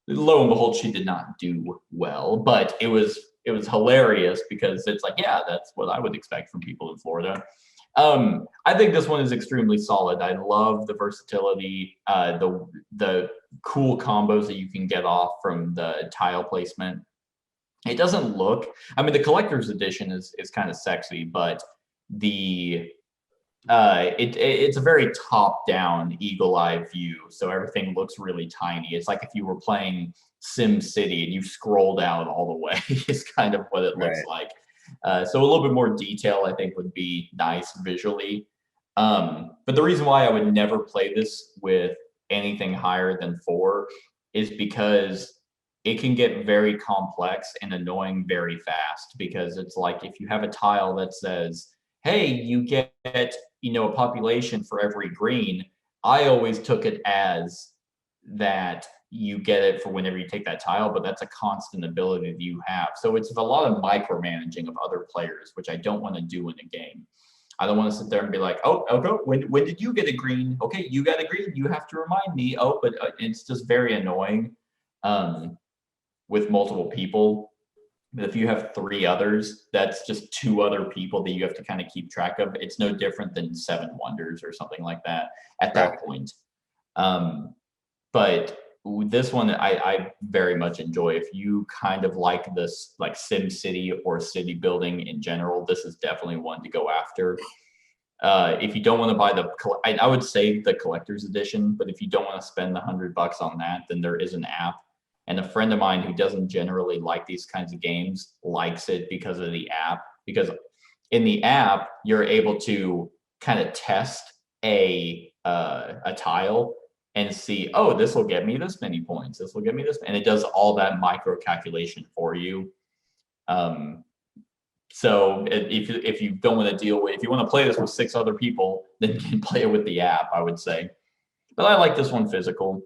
Speaker 2: and behold, she did not do well, but it was hilarious because it's like, yeah, that's what I would expect from people in Florida. I think this one is extremely solid. I love the versatility, the cool combos that you can get off from the tile placement. It doesn't look, I mean, the collector's edition is kind of sexy, but it's a very top-down eagle-eye view, so everything looks really tiny. It's like if you were playing Sim City and you scroll down all the way is kind of what it looks like. So a little bit more detail, I think, would be nice visually. But the reason why I would never play this with anything higher than 4 is because it can get very complex and annoying very fast, because it's like if you have a tile that says, hey, you get, a population for every green, I always took it as that you get it for whenever you take that tile, but that's a constant ability that you have. So it's a lot of micromanaging of other players, which I don't want to do in a game. I don't want to sit there and be like, oh, okay, when did you get a green? Okay, you got a green, you have to remind me. Oh, but it's just very annoying with multiple people. If you have 3 others, that's just 2 other people that you have to kind of keep track of. It's no different than 7 Wonders or something like that at that point. But this one I very much enjoy. If you kind of like this, like Sim City or city building in general, this is definitely one to go after. If you don't want to buy I would say the collector's edition, but if you don't want to spend the $100 on that, then there is an app. And a friend of mine who doesn't generally like these kinds of games likes it because of the app. Because in the app, you're able to kind of test a tile and see, oh, this will get me this many points. This will get me this, and it does all that micro calculation for you. So if you don't want to deal with, if you want to play this with 6 other people, then you can play it with the app, I would say. But I like this one physical.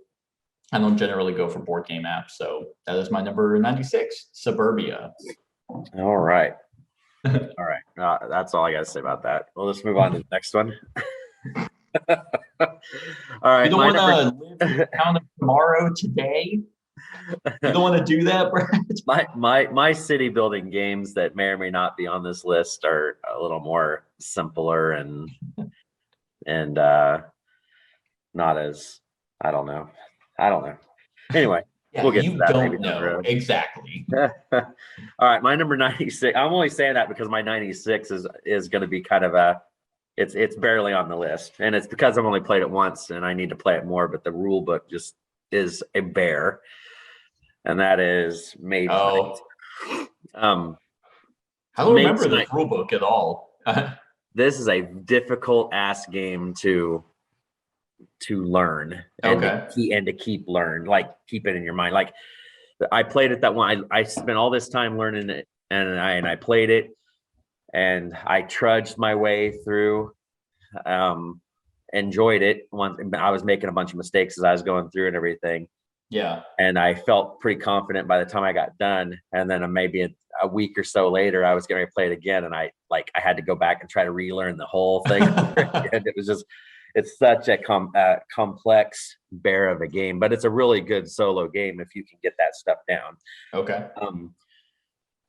Speaker 2: I don't generally go for board game apps, so that is my number 96, Suburbia.
Speaker 3: All right. All right. That's all I got to say about that. Well, let's move on to the next one. All right.
Speaker 2: You don't want to live in the town of tomorrow today? You don't want to do that, Brad?
Speaker 3: My city building games that may or may not be on this list are a little more simpler and not as, I don't know. Anyway,
Speaker 2: Yeah,
Speaker 3: we'll get to
Speaker 2: you
Speaker 3: that.
Speaker 2: don't know exactly.
Speaker 3: All right, my number 96. I'm only saying that because my 96 is going to be kind of it's barely on the list, and it's because I've only played it once and I need to play it more. But the rule book just is a bear, and that is Mage Knight.
Speaker 2: I don't remember the rule book at all.
Speaker 3: This is a difficult ass game to learn and to keep learn, like keep it in your mind. Like I played it that one. I spent all this time learning it, and I played it, and I trudged my way through. Enjoyed it. I was making a bunch of mistakes as I was going through and everything.
Speaker 2: Yeah.
Speaker 3: And I felt pretty confident by the time I got done. And then maybe a week or so later, I was going to play it again, and I had to go back and try to relearn the whole thing. And it was just, it's such a complex bear of a game, but it's a really good solo game if you can get that stuff down.
Speaker 2: Okay.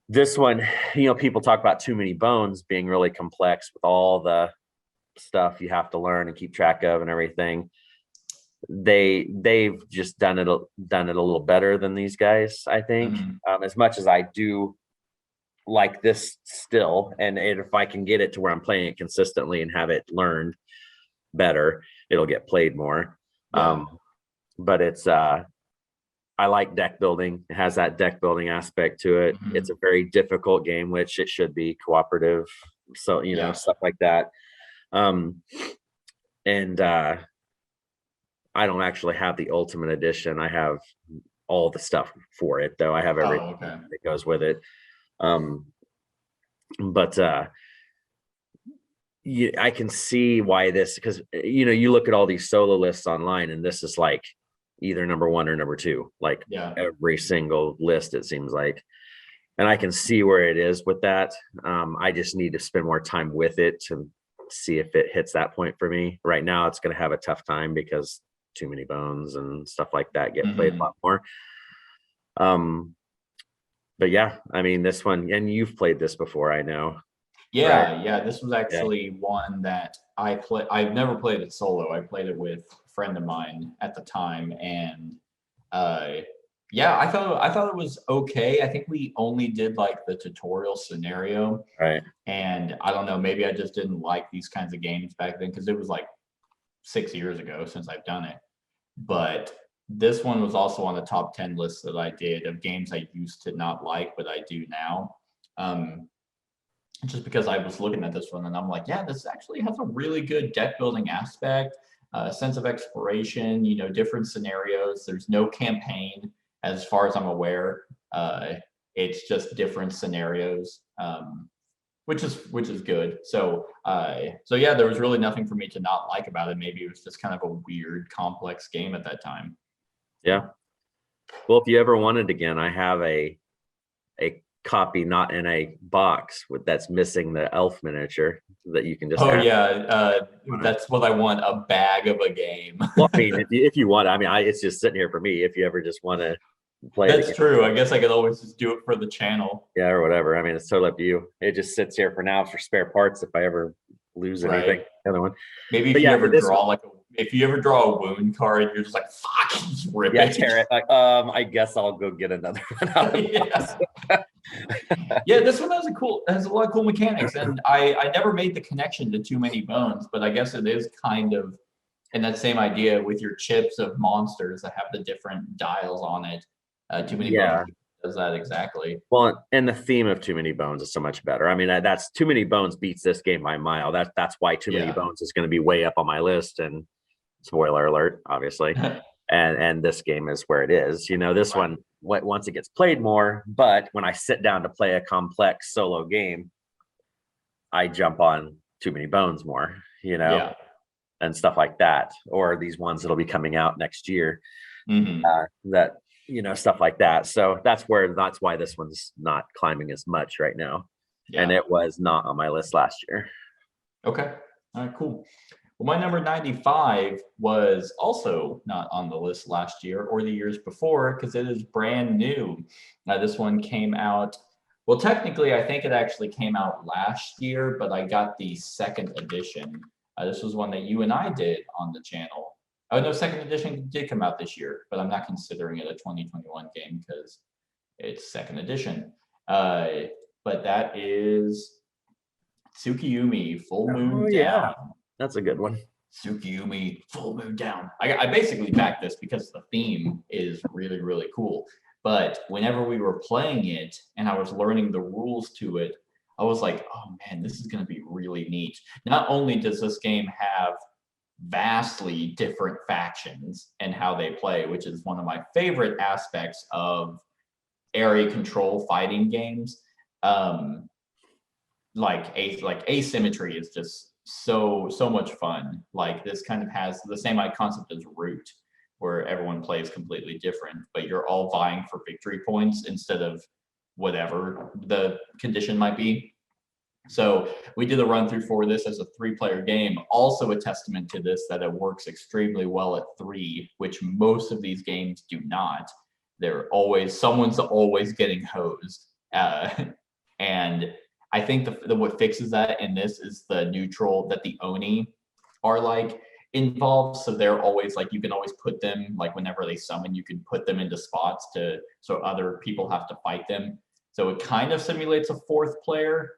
Speaker 3: This one, people talk about Too Many Bones being really complex with all the stuff you have to learn and keep track of and everything. They've just done it a little better than these guys, I think. As much as I do like this still, and if I can get it to where I'm playing it consistently and have it learned better, it'll get played more.
Speaker 2: Yeah.
Speaker 3: But it's I like deck building. It has that deck building aspect to it. It's a very difficult game, which it should be cooperative, so stuff like that. I don't actually have the Ultimate Edition. I have all the stuff for it, though. I have everything that goes with it. I can see why this, because you look at all these solo lists online, and this is like either number 1 or number 2, like every single list, it seems like. And I can see where it is with that. I just need to spend more time with it to see if it hits that point for me. Right now, it's going to have a tough time because Too Many Bones and stuff like that get played a lot more. But yeah, I mean, this one, and you've played this before, I know.
Speaker 2: Yeah,
Speaker 3: right?
Speaker 2: yeah. This was actually one that I play. I've never played it solo. I played it with a friend of mine at the time, and yeah, I thought it was okay. I think we only did like the tutorial scenario,
Speaker 3: Right.
Speaker 2: and I don't know, maybe I just didn't like these kinds of games back then because it was like 6 years ago since I've done it. But this one was also on the top 10 list that I did of games I used to not like, but I do now. Just because I was looking at this one and I'm like, yeah, this actually has a really good deck building aspect, sense of exploration, different scenarios. There's no campaign as far as I'm aware. It's just different scenarios, which is good. So yeah, there was really nothing for me to not like about it. Maybe it was just kind of a weird, complex game at that time.
Speaker 3: Yeah. Well, if you ever want it again, I have a copy not in a box that's missing the elf miniature that you can just
Speaker 2: that's what I want, a bag of a game.
Speaker 3: Well, I mean, if you want, I mean, it's just sitting here for me if you ever just want to play
Speaker 2: that's
Speaker 3: it.
Speaker 2: True. I guess I could always just do it for the channel.
Speaker 3: Yeah, or whatever. I mean, it's totally up to you. It just sits here for now for spare parts if I ever lose anything.
Speaker 2: Right.
Speaker 3: The other one.
Speaker 2: Maybe if you ever draw a wound card, you're just like, fuck, just rip it.
Speaker 3: Tear it. Like, I guess I'll go get another one out of
Speaker 2: Yeah, this one has a lot of cool mechanics, and I never made the connection to Too Many Bones, but I guess it is kind of in that same idea with your chips of monsters that have the different dials on it. Too Many Bones does that exactly.
Speaker 3: Well, and the theme of Too Many Bones is so much better. I mean, that's Too Many Bones beats this game by a mile. That's why Too Many Bones is going to be way up on my list. And spoiler alert, obviously. and this game is where it is. This one, once it gets played more, but when I sit down to play a complex solo game, I jump on Too Many Bones more, and stuff like that, or these ones that'll be coming out next year, stuff like that. So that's why this one's not climbing as much right now. And it was not on my list last year.
Speaker 2: Okay. All right, cool. Well, my number 95 was also not on the list last year or the years before because it is brand new. This one came out, well, technically, I think it actually came out last year, but I got the second edition. This was one that you and I did on the channel. Oh, no, second edition did come out this year, but I'm not considering it a 2021 game because it's second edition. But that is Tsukiyumi, Full Moon Down.
Speaker 3: That's a good one.
Speaker 2: Tsukiyumi, Full Moon Down. I basically backed this because the theme is really, really cool. But whenever we were playing it and I was learning the rules to it, I was like, oh man, this is going to be really neat. Not only does this game have vastly different factions and how they play, which is one of my favorite aspects of area control fighting games, like asymmetry is just so much fun. Like this kind of has the same concept as Root, where everyone plays completely different, but you're all vying for victory points instead of whatever the condition might be. So we did a run through for this as a 3-player game. Also a testament to this that it works extremely well at 3, which most of these games do not. Someone's always getting hosed. And I think what fixes that in this is the neutral that the Oni are like involved. So they're always like, you can always put them, like whenever they summon, you can put them into spots so other people have to fight them. So it kind of simulates a 4th player,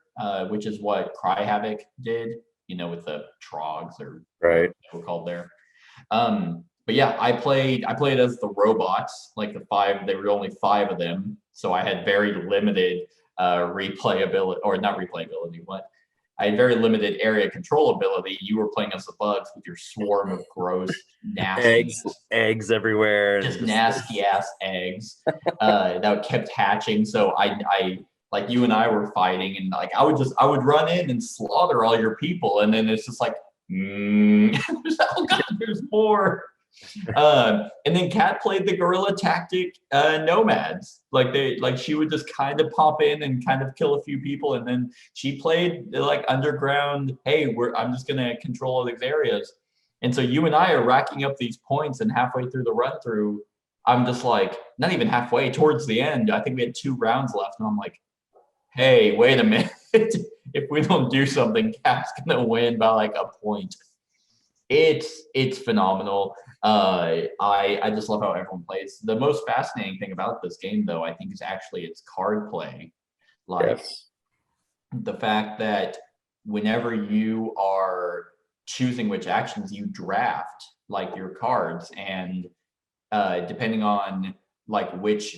Speaker 2: which is what Cry Havoc did, with the Trogs or
Speaker 3: Right.
Speaker 2: what they were called there. But yeah, I played as the robots, like the 5. There were only 5 of them, so I had very limited replayability, or not replayability. What? I had very limited area control ability. You were playing as the bugs with your swarm of gross, nasty
Speaker 3: eggs everywhere,
Speaker 2: just nasty ass eggs that kept hatching. So I like you and I were fighting, and like I would run in and slaughter all your people, and then it's just like, oh god, there's more. And then Kat played the guerrilla tactic nomads. Like she would just kind of pop in and kind of kill a few people, and then she played like underground. Hey, I'm just gonna control all these areas, and so you and I are racking up these points, and halfway through the run through, I'm just like, not even halfway, towards the end, I think we had 2 rounds left, and I'm like, hey, wait a minute. If we don't do something, Kat's gonna win by like a point. It's phenomenal. I just love how everyone plays. The most fascinating thing about this game, though, I think, is actually its card play. Like the fact that whenever you are choosing which actions, you draft like your cards, and depending on like which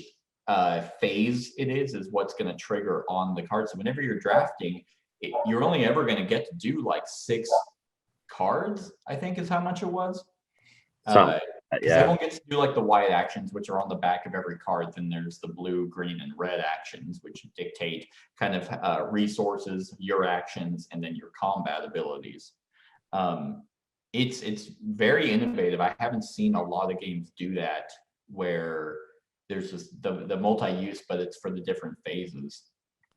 Speaker 2: phase it is what's going to trigger on the card. So whenever you're drafting, you're only ever going to get to do like 6 cards, I think is how much it was. Everyone gets to do like the white actions, which are on the back of every card. Then there's the blue, green, and red actions, which dictate kind of resources, your actions, and then your combat abilities. It's very innovative. I haven't seen a lot of games do that, where there's just the multi-use, but it's for the different phases.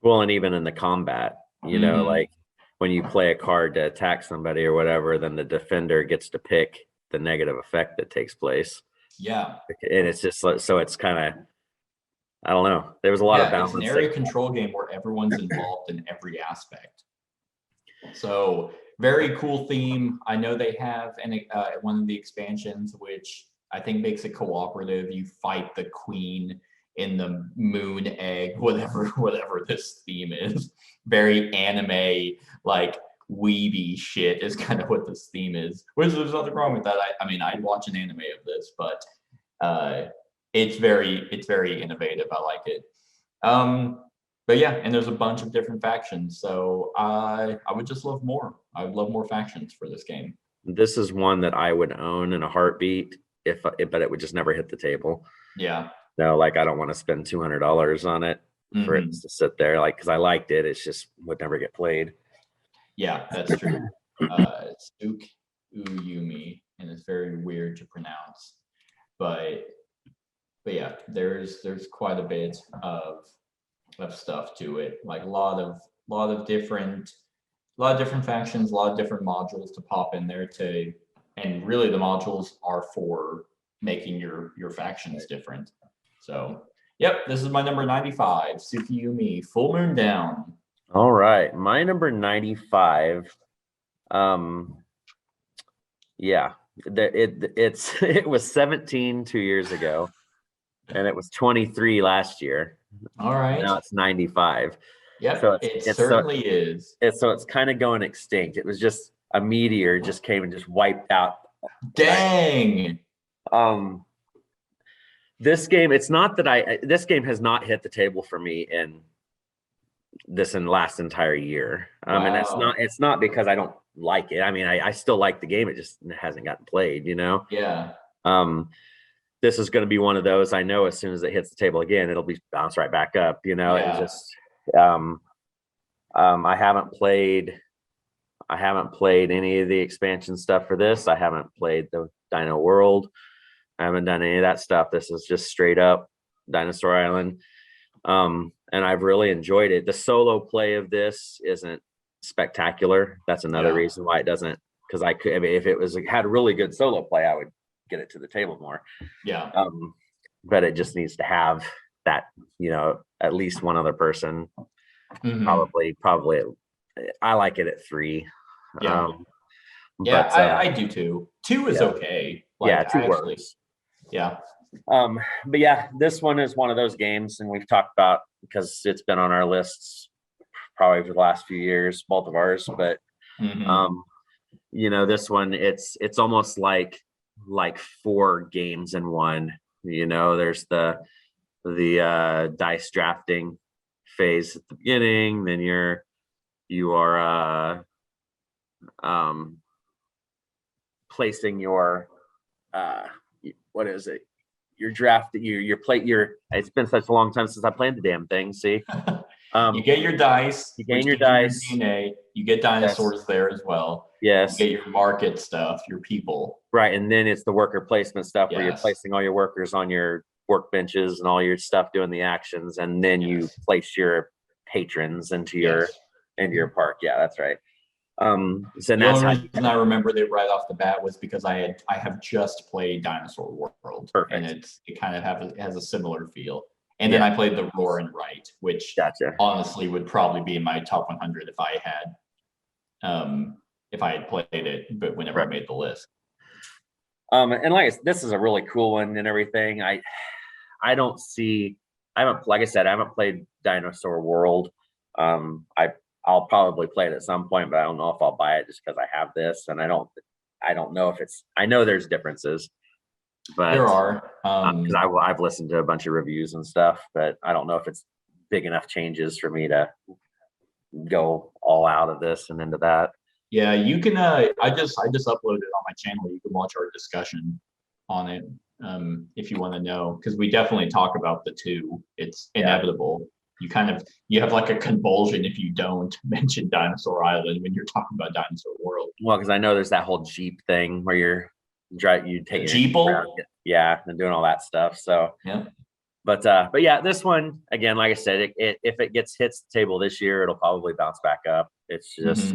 Speaker 3: Well, and even in the combat, like when you play a card to attack somebody or whatever, then the defender gets to pick the negative effect that takes place.
Speaker 2: Yeah.
Speaker 3: And it's just so it's kind of, I don't know. There was a lot of balance.
Speaker 2: It's an area control game where everyone's involved in every aspect. So very cool theme. I know they have one of the expansions, which I think makes it cooperative. You fight the queen in the moon egg, whatever this theme is. Very anime, like weeby shit is kind of what this theme is. Which there's nothing wrong with that. I mean, I'd watch an anime of this, but it's very innovative. I like it. But yeah, and there's a bunch of different factions. So I would just love more. I would love more factions for this game.
Speaker 3: This is one that I would own in a heartbeat, but it would just never hit the table.
Speaker 2: Yeah.
Speaker 3: No, like I don't want to spend $200 on it for it to sit there, like, because I liked it. It's just would never get played.
Speaker 2: Yeah, that's true. Tsukiyumi, and it's very weird to pronounce, but yeah, there's quite a bit of stuff to it. Like a lot of different factions, a lot of different modules to pop in there and really the modules are for making your factions different. So, yep, this is my number 95, Tsukiyumi, Full Moon Down.
Speaker 3: All right, my number 95. Yeah, it was 17 2 years ago, and it was 23 last year.
Speaker 2: All right,
Speaker 3: now it's 95.
Speaker 2: Yep,
Speaker 3: so
Speaker 2: it certainly is.
Speaker 3: So it's kind of going extinct. It was just a meteor just came and just wiped out.
Speaker 2: Dang.
Speaker 3: This game, it's not that this game has not hit the table for me in the last entire year.
Speaker 2: Wow.
Speaker 3: And it's not because I don't like it. I mean, I still like the game. It just hasn't gotten played,
Speaker 2: Yeah.
Speaker 3: this is going to be one of those. I know as soon as it hits the table again, it'll be bounced right back up. You know,
Speaker 2: Yeah.
Speaker 3: it just I haven't played any of the expansion stuff for this. I haven't played the Dino World. I haven't done any of that stuff. This is just straight up Dinosaur Island. And I've really enjoyed it. The solo play of this isn't spectacular. That's another reason why it doesn't, because I mean, if it had really good solo play, I would get it to the table more.
Speaker 2: Yeah.
Speaker 3: But it just needs to have that, you know, at least one other person. Probably I like it at 3.
Speaker 2: Yeah.
Speaker 3: But
Speaker 2: I do too. 2 is okay. Like,
Speaker 3: 2 works.
Speaker 2: Yeah.
Speaker 3: But yeah, this one is one of those games, and we've talked about, because it's been on our lists probably for the last few years, both of ours. But you know, this one, it's almost like 4 games in one. You know, there's the dice drafting phase at the beginning, then you are placing your what is it? Your draft, it's been such a long time since I played the damn thing. See,
Speaker 2: you get your dice.
Speaker 3: You gain your dice.
Speaker 2: DNA. You get dinosaurs there as well.
Speaker 3: Yes.
Speaker 2: You get your market stuff, your people.
Speaker 3: Right, and then it's the worker placement stuff where you're placing all your workers on your workbenches and all your stuff doing the actions, and then you place your patrons into your park. Yeah, that's right. So
Speaker 2: the only reason I remembered it right off the bat was because I have just played Dinosaur World.
Speaker 3: Perfect.
Speaker 2: And it kind of has a similar feel. And then I played the Roar and Write, which honestly would probably be in my top 100 if I had played it, but whenever I made the list.
Speaker 3: And this is a really cool one and everything. I haven't played Dinosaur World. I'll probably play it at some point, but I don't know if I'll buy it just because I have this, and I don't know if I know there's differences, but
Speaker 2: there are,
Speaker 3: because I've listened to a bunch of reviews and stuff, but I don't know if it's big enough changes for me to go all out of this and into that.
Speaker 2: Yeah, you can. I just uploaded it on my channel. You can watch our discussion on it if you want to know, because we definitely talk about the 2. It's inevitable. You have like a convulsion if you don't mention Dinosaur Island when you're talking about Dinosaur World.
Speaker 3: Well, because I know there's that whole Jeep thing where you take
Speaker 2: Jeeple,
Speaker 3: and doing all that stuff. So but yeah, this one again, like I said, if it hits the table this year, it'll probably bounce back up. It's just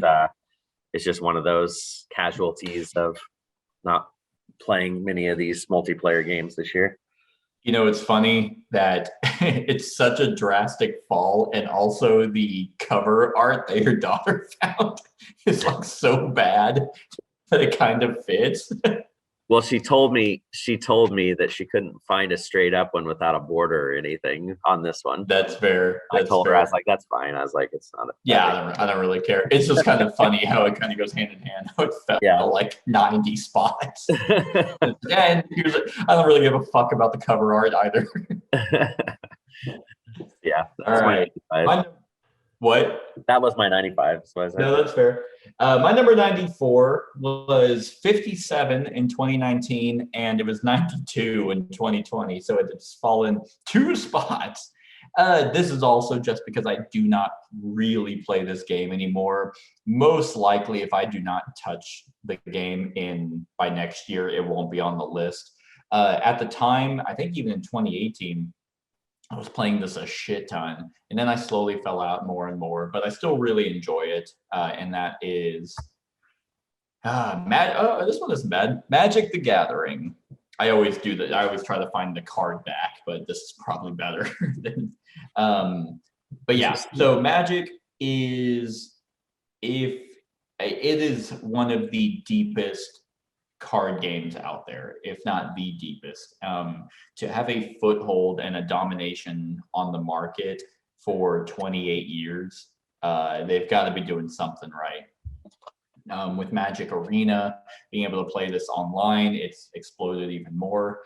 Speaker 3: it's just one of those casualties of not playing many of these multiplayer games this year.
Speaker 2: You know, it's funny that it's such a drastic fall, and also the cover art that your daughter found is like so bad that it kind of fits.
Speaker 3: Well, she told me that she couldn't find a straight up one without a border or anything on this one.
Speaker 2: That's fair.
Speaker 3: I told her, I was like, that's fine. I was like, it's not.
Speaker 2: I don't really care. It's just kind of funny how it kind of goes hand in hand. How it fell like 90 spots. And I don't really give a fuck about the cover art either.
Speaker 3: Yeah.
Speaker 2: All right. What?
Speaker 3: That was my 95. So
Speaker 2: no, that's fair. My number 94 was 57 in 2019, and it was 92 in 2020. So it's fallen 2 spots. This is also just because I do not really play this game anymore. Most likely, if I do not touch the game by next year, it won't be on the list. At the time, I think even in 2018, I was playing this a shit ton, and then I slowly fell out more and more, but I still really enjoy it. And that is this one isn't bad. Magic the Gathering. I always do that. I always try to find the card back, but this is probably better than but yeah, so Magic is one of the deepest card games out there, if not the deepest. To have a foothold and a domination on the market for 28 years, they've got to be doing something right. With Magic Arena being able to play this online, it's exploded even more.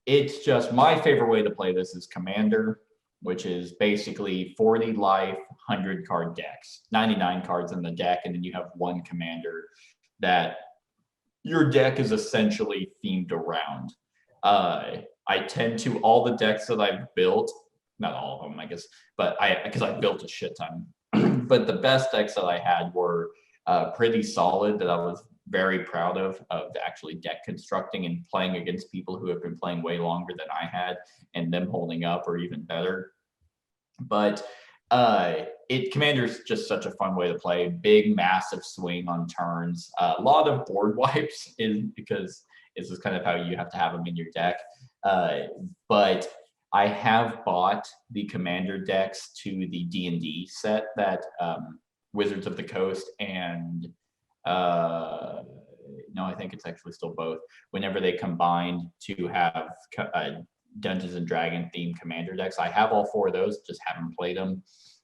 Speaker 2: It's just my favorite way to play this is Commander, which is basically 40 life, 100 card decks, 99 cards in the deck, and then you have one commander that your deck is essentially themed around. I tend to, all the decks that I've built, not all of them, I guess, but because I built a shit ton. But the best decks that I had were pretty solid, that I was very proud of actually deck constructing and playing against people who have been playing way longer than I had, and them holding up or even better. But Commander's just such a fun way to play. Big, massive swing on turns. A lot of board wipes because this is kind of how you have to have them in your deck. But I have bought the Commander decks to the D&D set that Wizards of the Coast and no, I think it's actually still both. Whenever they combined to have Dungeons and Dragon themed Commander decks, I have all 4 of those. Just haven't played them.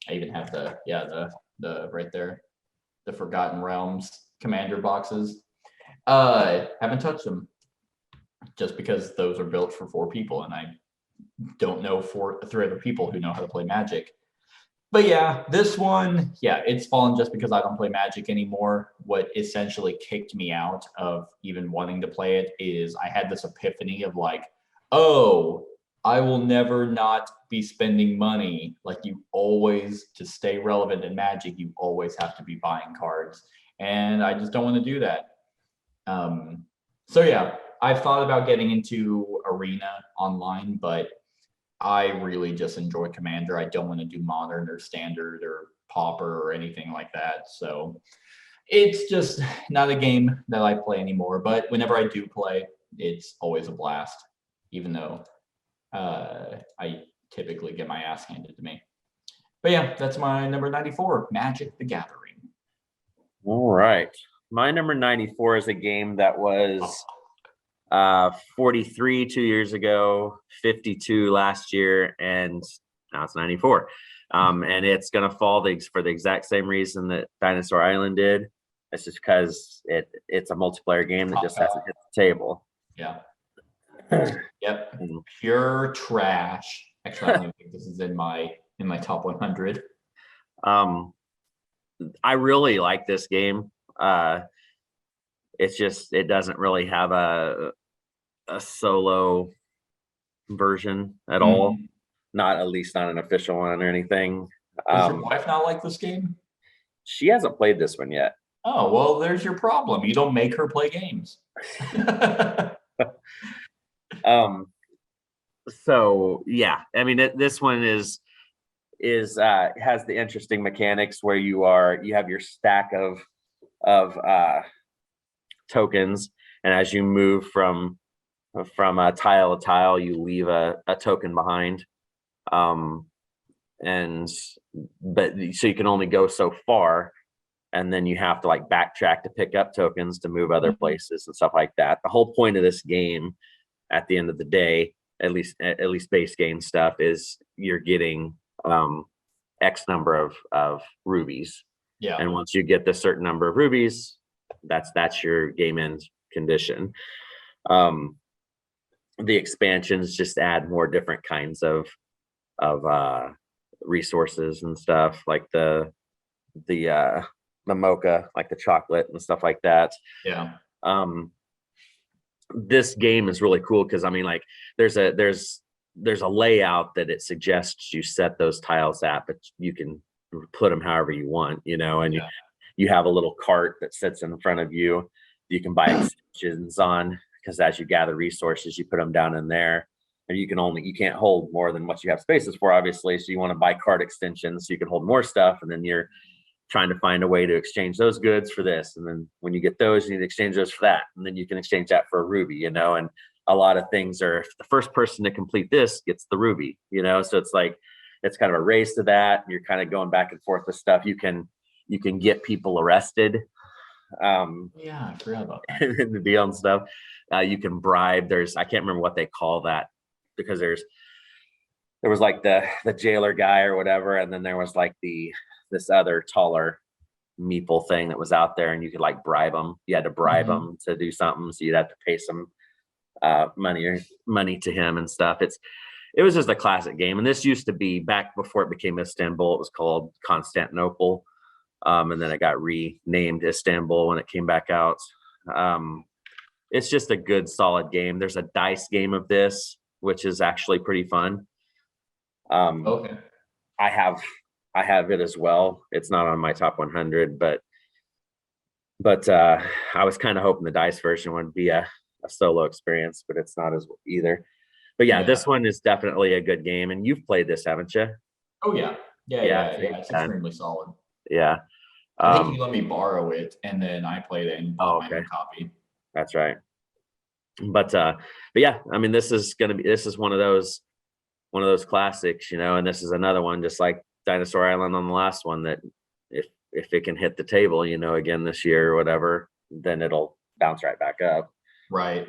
Speaker 2: I even have the right there, the Forgotten Realms Commander boxes. Haven't touched them, just because those are built for 4 people, and I don't know 3 other people who know how to play Magic. But yeah, this one, it's fallen just because I don't play Magic anymore. What essentially kicked me out of even wanting to play it is I had this epiphany of like, oh, I will never not be spending money. Like, you always, to stay relevant in Magic, you always have to be buying cards. And I just don't want to do that. So yeah, I've thought about getting into Arena online, but I really just enjoy Commander. I don't want to do Modern or Standard or Pauper or anything like that. So it's just not a game that I play anymore. But whenever I do play, it's always a blast, even though I typically get my ass handed to me. But yeah, that's my number 94, Magic the Gathering.
Speaker 3: All right. My number 94 is a game that was 43 2 years ago, 52 last year, and now it's 94. And it's going to fall for the exact same reason that Dinosaur Island did. It's just because it's a multiplayer game that just hasn't hit the table.
Speaker 2: Yeah. Yep. Pure trash. Actually, I don't even think this is in my top 100.
Speaker 3: I really like this game. It's just, it doesn't really have a solo version at all. Not, at least not an official one or anything.
Speaker 2: Does your wife not like this game?
Speaker 3: She hasn't played this one yet.
Speaker 2: Oh, well, there's your problem. You don't make her play games.
Speaker 3: So yeah, I mean, this one has the interesting mechanics where you have your stack of tokens, and as you move from tile to tile, you leave a token behind. So you can only go so far, and then you have to like backtrack to pick up tokens to move other places and stuff like that. The whole point of this game, at the end of the day, at least base game stuff, is you're getting X number of rubies. Yeah. And once you get the certain number of rubies, that's your game end condition. The expansions just add more different kinds of resources and stuff, like the mocha, like the chocolate and stuff like that. Yeah. This game is really cool because, I mean, like, there's a layout that it suggests you set those tiles at, but you can put them however you want, and you have a little cart that sits in front of you. You can buy extensions on, because as you gather resources, you put them down in there, and you can't hold more than what you have spaces for, obviously. So you want to buy cart extensions so you can hold more stuff, and then you're trying to find a way to exchange those goods for this. And then when you get those, you need to exchange those for that. And then you can exchange that for a ruby, and a lot of things are, the first person to complete this gets the ruby, so it's like, it's kind of a race to that. You're kind of going back and forth with stuff. You can get people arrested. Yeah, I forgot about that. In the deal and stuff. You can bribe. I can't remember what they call that, because there was like the jailer guy or whatever, and then there was like this other taller meeple thing that was out there, and you could like bribe them. You had to bribe them to do something, so you'd have to pay some money to him and stuff. It was just a classic game, and this used to be, back before it became Istanbul, it was called Constantinople, and then it got renamed Istanbul when it came back out. it's just a good solid game. There's a dice game of this, which is actually pretty fun.
Speaker 2: Okay.
Speaker 3: I have it as well. It's not on my top 100, but I was kind of hoping the dice version would be a solo experience, but it's not as either. But yeah, this one is definitely a good game, and you've played this, haven't you?
Speaker 2: Oh yeah. Yeah. It's extremely solid.
Speaker 3: Yeah.
Speaker 2: I think you let me borrow it, and then I played it and bought my own copy.
Speaker 3: That's right. But yeah, I mean, this is one of those classics, and this is another one, just like Dinosaur Island on the last one, that if it can hit the table, again this year or whatever, then it'll bounce right back up.
Speaker 2: Right.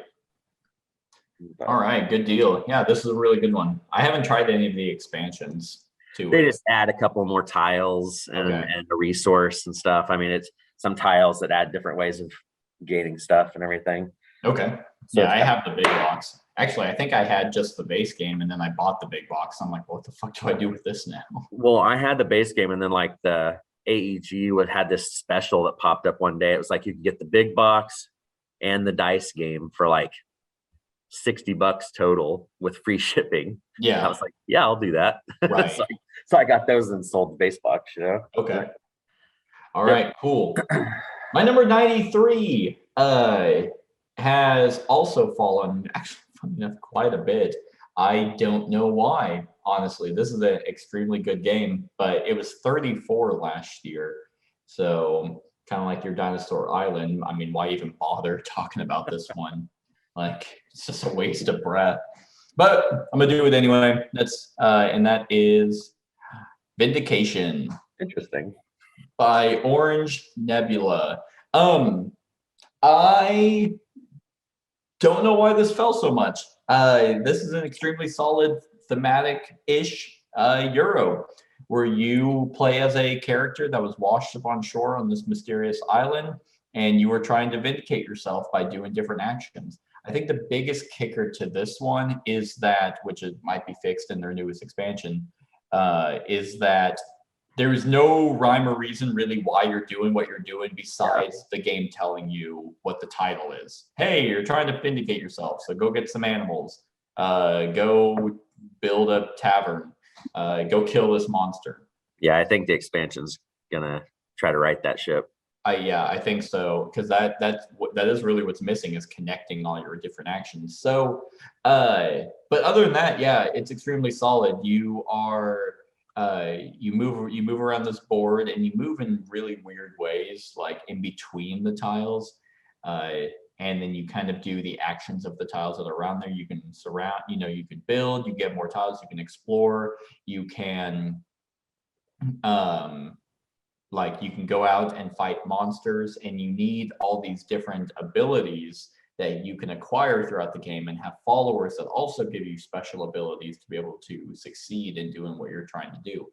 Speaker 3: But
Speaker 2: all right, good deal. Yeah, this is a really good one. I haven't tried any of the expansions to
Speaker 3: they
Speaker 2: it.
Speaker 3: just add a couple more tiles and a resource and stuff. I mean, it's some tiles that add different ways of gaining stuff and everything.
Speaker 2: Okay.
Speaker 3: So
Speaker 2: yeah, I have the big box. Actually, I think I had just the base game, and then I bought the big box. I'm like, what the fuck do I do with this now?
Speaker 3: Well, I had the base game, and then like the AEG had this special that popped up one day. It was like you could get the big box and the dice game for like $60 total with free shipping.
Speaker 2: Yeah.
Speaker 3: I was like, yeah, I'll do that.
Speaker 2: Right.
Speaker 3: so I got those and sold the base box,
Speaker 2: Okay. All right, cool. My number 93 has also fallen, actually, funny enough, quite a bit. I don't know why, honestly. This is an extremely good game, but it was 34 last year. So kind of like your Dinosaur Island. I mean, why even bother talking about this one? Like, it's just a waste of breath. But I'm gonna do it anyway. And that is Vindication.
Speaker 3: Interesting.
Speaker 2: By Orange Nebula. I don't know why this fell so much. This is an extremely solid thematic-ish Euro, where you play as a character that was washed up on shore on this mysterious island, and you were trying to vindicate yourself by doing different actions. I think the biggest kicker to this one is that, which it might be fixed in their newest expansion, is that there is no rhyme or reason really why you're doing what you're doing besides the game telling you what the title is. Hey, you're trying to vindicate yourself, so go get some animals. Go build a tavern. Go kill this monster.
Speaker 3: Yeah, I think the expansion's gonna try to right that ship.
Speaker 2: I think so, because that is really what's missing, is connecting all your different actions. So, but other than that, yeah, it's extremely solid. You are you move around this board, and you move in really weird ways, like in between the tiles, and then you kind of do the actions of the tiles that are around there. You can surround, you can build, you get more tiles, you can explore, you can like you can go out and fight monsters, and you need all these different abilities that you can acquire throughout the game, and have followers that also give you special abilities to be able to succeed in doing what you're trying to do.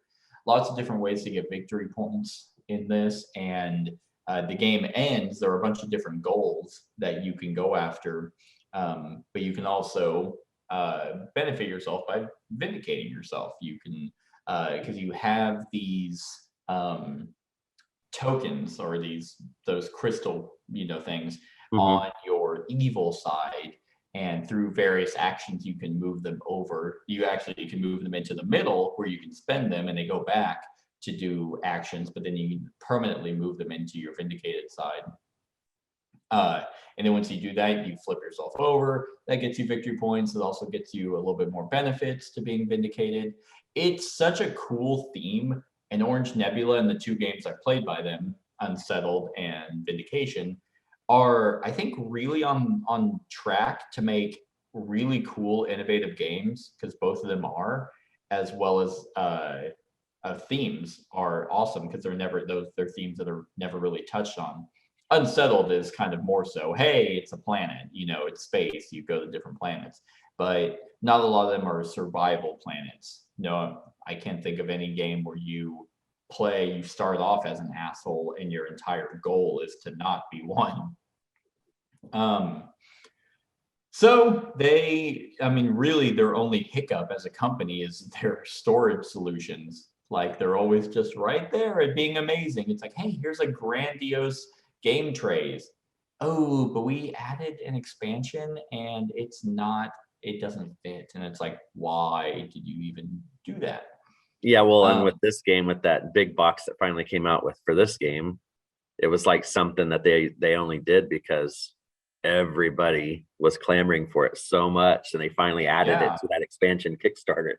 Speaker 2: Lots of different ways to get victory points in this, and the game ends. There are a bunch of different goals that you can go after, but you can also benefit yourself by vindicating yourself. You can, because you have these tokens, or those crystal things on your evil side, and through various actions you can move them over. You can move them into the middle, where you can spend them and they go back to do actions, but then you can permanently move them into your vindicated side. And then once you do that, you flip yourself over. That gets you victory points. It also gets you a little bit more benefits to being vindicated. It's such a cool theme. And Orange Nebula, and the two games I've played by them, Unsettled and Vindication, are, I think, really on track to make really cool, innovative games, because both of them are, as well as themes are awesome, because they're themes that are never really touched on. Unsettled is kind of more so, hey, it's a planet, it's space, you go to different planets, but not a lot of them are survival planets. I can't think of any game where you start off as an asshole and your entire goal is to not be one. So really their only hiccup as a company is their storage solutions. Like, they're always just right there at being amazing. It's like, hey, here's a grandiose game trays. oh, but we added an expansion and it doesn't fit. And it's like, why did you even do that?
Speaker 3: Yeah, well, and with
Speaker 2: Um,
Speaker 3: this game, with that big box that finally came out with for this game, it was like something that they only did because everybody was clamoring for it so much, and they finally added it
Speaker 2: yeah,
Speaker 3: to that expansion Kickstarter.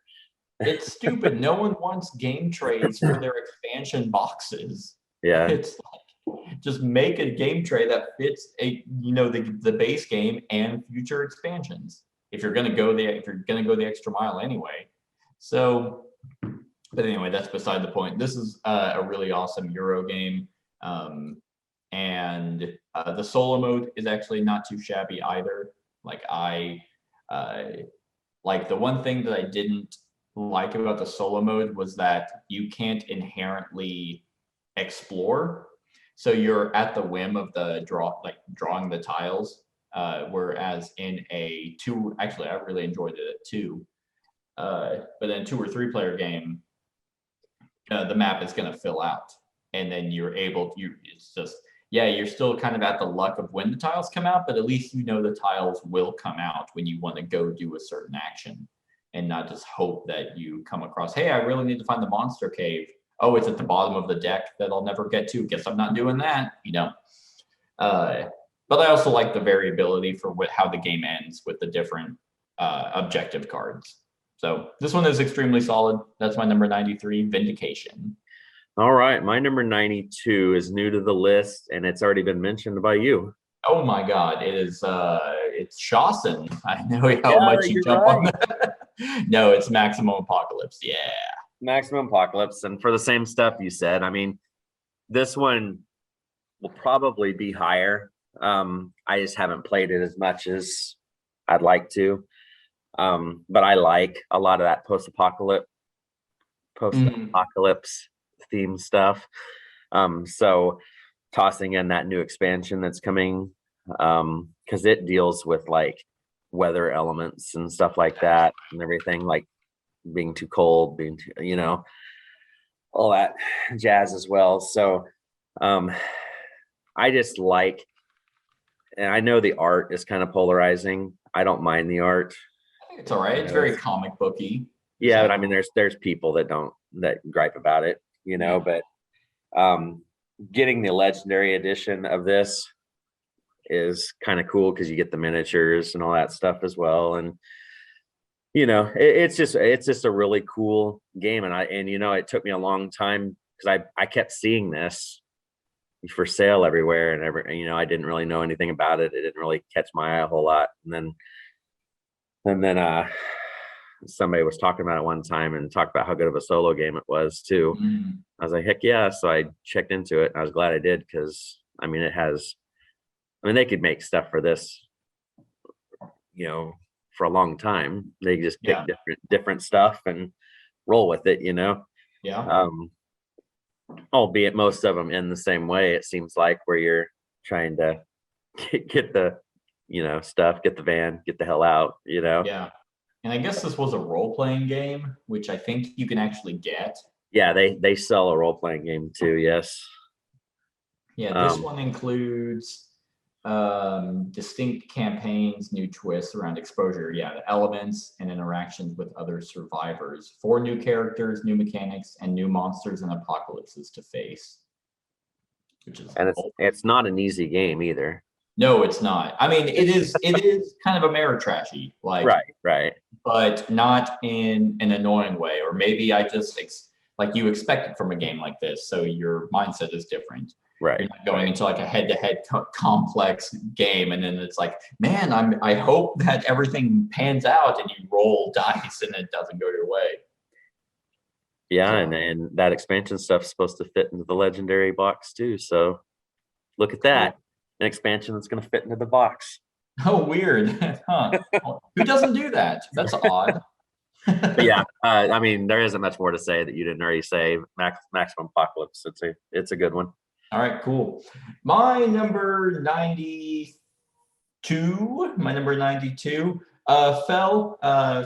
Speaker 2: it's stupid. No one wants game trays for their expansion boxes.
Speaker 3: Yeah,
Speaker 2: It's like, just make a game tray that fits the base game and future expansions. If you're gonna go the extra mile anyway. So, but anyway, that's beside the point. This is a really awesome Euro game. And the solo mode is actually not too shabby either. Like uh, like the one thing that I didn't like about the solo mode was that you can't inherently explore. So you're at the whim of the drawing the tiles. Whereas in a two, actually, I really enjoyed it at two. But in a 2 or 3 player game, the map is going to fill out, and then it's just, yeah, you're still kind of at the luck of when the tiles come out, but at least you know the tiles will come out when you want to go do a certain action, and not just hope that you come across, hey, I really need to find the monster cave. Oh, it's at the bottom of the deck that I'll never get to. Guess I'm not doing that, But I also like the variability for how the game ends with the different objective cards. So this one is extremely solid. That's my number 93, Vindication.
Speaker 3: all right, my number 92 is new to the list, and it's already been mentioned by you.
Speaker 2: Oh my God, it's Shawson. I know how
Speaker 3: Yeah,
Speaker 2: much you
Speaker 3: you're
Speaker 2: jump on
Speaker 3: right.
Speaker 2: that. No, it's Maximum Apocalypse. Yeah.
Speaker 3: Maximum Apocalypse, and for the same stuff you said, I mean, this one will probably be higher. I just haven't played it as much as I'd like to. But I like a lot of that post-apocalypse theme stuff. So tossing in that new expansion that's coming, because it deals with like weather elements and stuff like that and everything, like being too cold, being too, all that jazz as well. So I just like, and I know the art is kind of polarizing. I don't mind the art.
Speaker 2: It's all right. It's very comic booky.
Speaker 3: Yeah,
Speaker 2: So,
Speaker 3: but I mean, there's people that gripe about it,
Speaker 2: Yeah.
Speaker 3: but getting the legendary edition of this is kind of cool because you get the miniatures and all that stuff as well. And it's just a really cool game. And it took me a long time because I kept seeing this for sale everywhere, and I didn't really know anything about it. It didn't really catch my eye a whole lot. And then somebody was talking about it one time and talked about how good of a solo game it was too. I was like, heck yeah. So I checked into it, and I was glad I did, because I mean, they could make stuff for this, for a long time. They just pick
Speaker 2: Yeah.
Speaker 3: different stuff and roll with it,
Speaker 2: Yeah.
Speaker 3: albeit most of them in the same way, it seems like, where you're trying to get the stuff, get the van, get the hell out.
Speaker 2: Yeah. And I guess this was a role-playing game, which I think you can actually get.
Speaker 3: Yeah, they sell a role-playing game too. Yes.
Speaker 2: Yeah, this one includes distinct campaigns, new twists around exposure. Yeah, the elements and interactions with other survivors. 4 new characters, new mechanics, and new monsters and apocalypses to face. Which is
Speaker 3: and it's not an easy game either.
Speaker 2: No, it's not. I mean, it is kind of Ameritrashy, like,
Speaker 3: right,
Speaker 2: but not in an annoying way. Or maybe I just like you expect it from a game like this, so your mindset is different.
Speaker 3: Right.
Speaker 2: You're not going into like a head-to-head complex game, and then it's like, man, I hope that everything pans out, and you roll dice and it doesn't go your way.
Speaker 3: Yeah,
Speaker 2: So,
Speaker 3: and that expansion stuff's supposed to fit into the legendary box too. So look at that. An expansion that's going to fit into the box.
Speaker 2: oh, weird. Huh. Who doesn't do that? That's odd.
Speaker 3: But yeah, I mean, there isn't much more to say that you didn't already say. Maximum Apocalypse. It's a good one.
Speaker 2: All right, cool. My number 92 fell.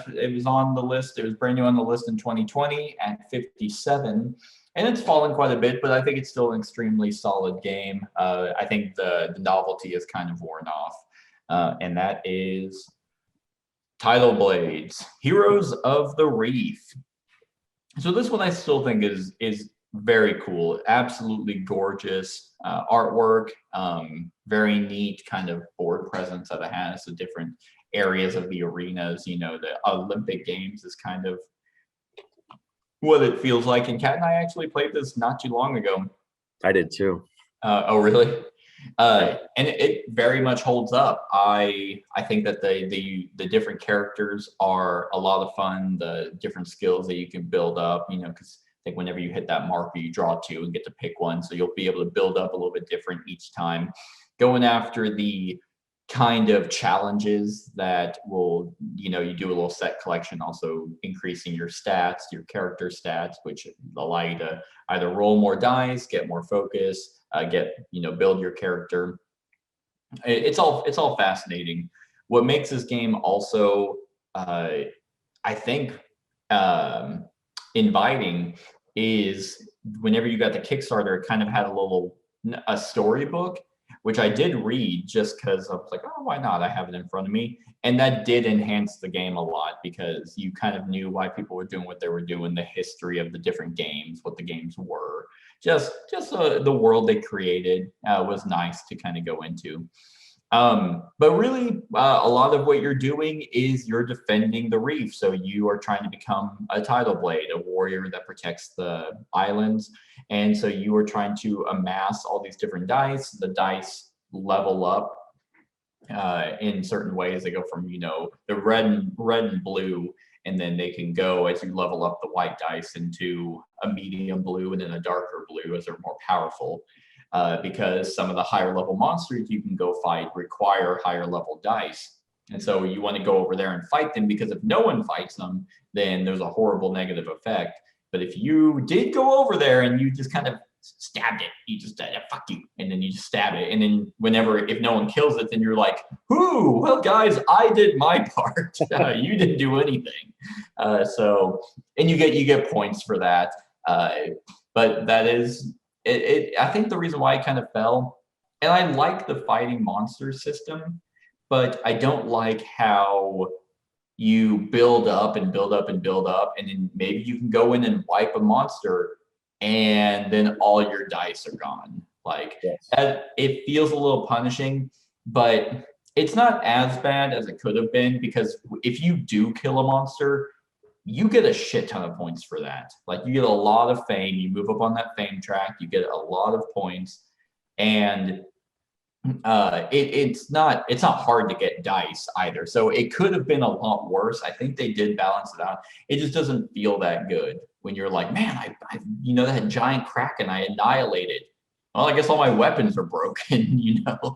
Speaker 2: It was on the list. It was brand new on the list in 2020 at 57. And it's fallen quite a bit, but I think it's still an extremely solid game. I think the novelty is kind of worn off, and that is Tidal Blades, Heroes of the Reef. So this one I still think is very cool, absolutely gorgeous artwork, very neat kind of board presence that it has. The different areas of the arenas, you know, the Olympic Games is kind of what it feels like. And Kat and I actually played this not too long ago.
Speaker 3: I did too.
Speaker 2: Oh, really? And it very much holds up. I think that the different characters are a lot of fun. The different skills that you can build up, you know, because I think whenever you hit that marker, you draw two and get to pick one. So you'll be able to build up a little bit different each time. Going after the kind of challenges that will, you know, you do a little set collection, also increasing your stats, your character stats, which allow you to either roll more dice, get more focus, build your character. It's all fascinating. What makes this game also, I think, inviting is whenever you got the Kickstarter, it kind of had a storybook, which I did read just because I was like, oh, why not? I have it in front of me. And that did enhance the game a lot because you kind of knew why people were doing what they were doing, the history of the different games, what the games were. Just the world they created was nice to kind of go into. But really, a lot of what you're doing is you're defending the reef. So you are trying to become a Tidal Blade, a warrior that protects the islands. And so you are trying to amass all these different dice. The dice level up in certain ways. They go from, you know, the red and blue, and then they can go as you level up the white dice into a medium blue and then a darker blue as they're more powerful. Because some of the higher level monsters you can go fight require higher level dice. And so you want to go over there and fight them, because if no one fights them, then there's a horrible negative effect. But if you did go over there and you just kind of stabbed it, you just fuck you, and then you just stab it, and then if no one kills it, then you're like, "Ooh, well, guys, I did my part. You didn't do anything." And you get points for that. But that is it. I think the reason why it kind of fell, and I like the fighting monster system, but I don't like how you build up and build up and build up, and then maybe you can go in and wipe a monster, and then all your dice are gone. Like,
Speaker 3: yes.
Speaker 2: It feels a little punishing, but it's not as bad as it could have been, because if you do kill a monster, you get a shit ton of points for that. Like, you get a lot of fame. You move up on that fame track, you get a lot of points, and it's not hard to get dice either. So it could have been a lot worse. I think they did balance it out. It just doesn't feel that good when you're like, man, I that giant kraken I annihilated. Well, I guess all my weapons are broken,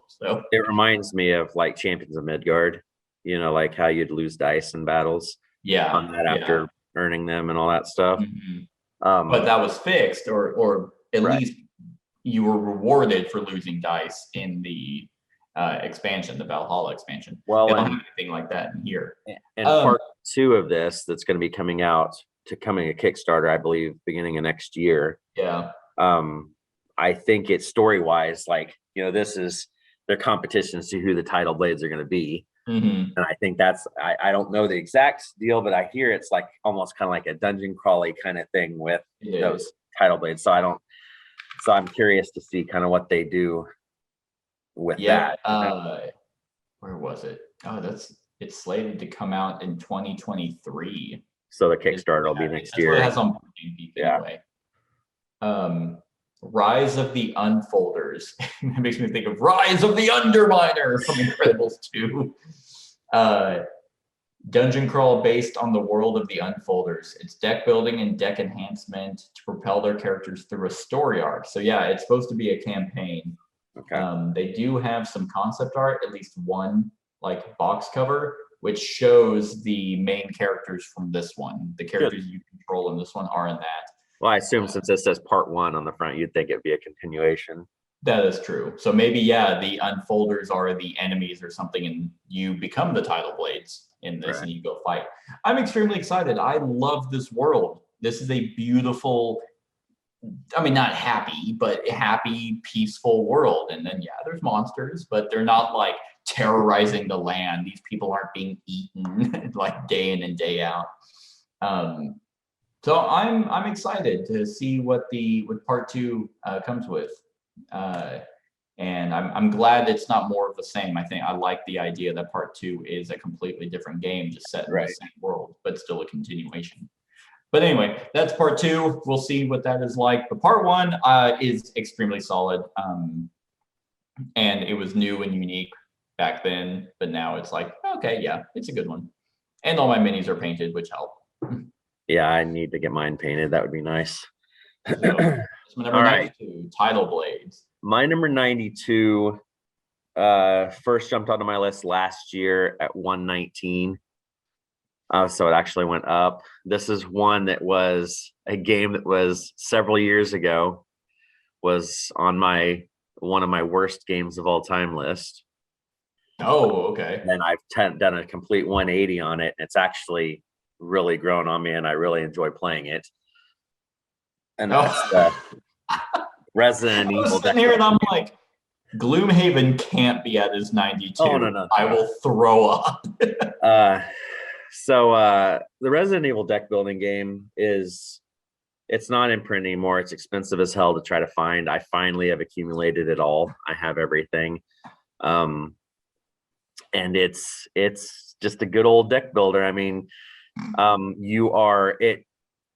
Speaker 2: So
Speaker 3: It reminds me of like Champions of Midgard, like how you'd lose dice in battles.
Speaker 2: Yeah.
Speaker 3: On that after earning them and all that stuff.
Speaker 2: Mm-hmm. But that was fixed, or at least you were rewarded for losing dice in the expansion, the Valhalla expansion.
Speaker 3: Well,
Speaker 2: they don't have anything like that in here.
Speaker 3: And part 2 of this that's going to be coming a Kickstarter, I believe, beginning of next year.
Speaker 2: Yeah.
Speaker 3: I think it's story-wise, like, this is their competition to see who the Tidal Blades are going to be.
Speaker 2: Mm-hmm.
Speaker 3: And I think that's, I don't know the exact deal, but I hear it's like almost kind of like a dungeon crawly kind of thing with those Tidal Blades. So I'm curious to see kind of what they do with that.
Speaker 2: Where was it? Oh, it's slated to come out in 2023.
Speaker 3: So the Kickstarter will be next year.
Speaker 2: That's what it has on anyway. Rise of the Unfolders. It makes me think of Rise of the Underminer from Incredibles 2. Dungeon crawl based on the world of the Unfolders. It's deck building and deck enhancement to propel their characters through a story arc. So yeah, it's supposed to be a campaign.
Speaker 3: Okay.
Speaker 2: They do have some concept art, at least one like box cover, which shows the main characters from this one. The characters you control in this one are in that.
Speaker 3: Well, I assume since it says part 1 on the front, you'd think it'd be a continuation.
Speaker 2: That is true. So maybe, the Unfolders are the enemies or something, and you become the Tidal Blades in this, and you go fight. I'm extremely excited. I love this world. This is a beautiful, I mean, not happy, but a happy, peaceful world. And then, yeah, there's monsters, but they're not like terrorizing the land. These people aren't being eaten like day in and day out. So I'm excited to see what part two comes with. And I'm glad it's not more of the same. I think I like the idea that part two is a completely different game, just set in the same world, but still a continuation. But anyway, that's part two. We'll see what that is like. But part one is extremely solid. And it was new and unique back then, but now it's like, okay, yeah, it's a good one. And all my minis are painted, which help.
Speaker 3: Yeah, I need to get mine painted. That would be nice.
Speaker 2: So, that's my number 92, Tidal Blades.
Speaker 3: My number 92 first jumped onto my list last year at 119. So it actually went up. This is one that was a game that was several years ago, was on one of my worst games of all time list.
Speaker 2: Oh, okay.
Speaker 3: And I've done a complete 180 on it. It's actually really grown on me, and I really enjoy playing it. And that's Resident Evil.
Speaker 2: Sitting here and I'm like, Gloomhaven can't be at his 92.
Speaker 3: Oh, no.
Speaker 2: I will throw up.
Speaker 3: So the Resident Evil deck building game it's not in print anymore. It's expensive as hell to try to find. I finally have accumulated it all. I have everything. And it's just a good old deck builder. I mean,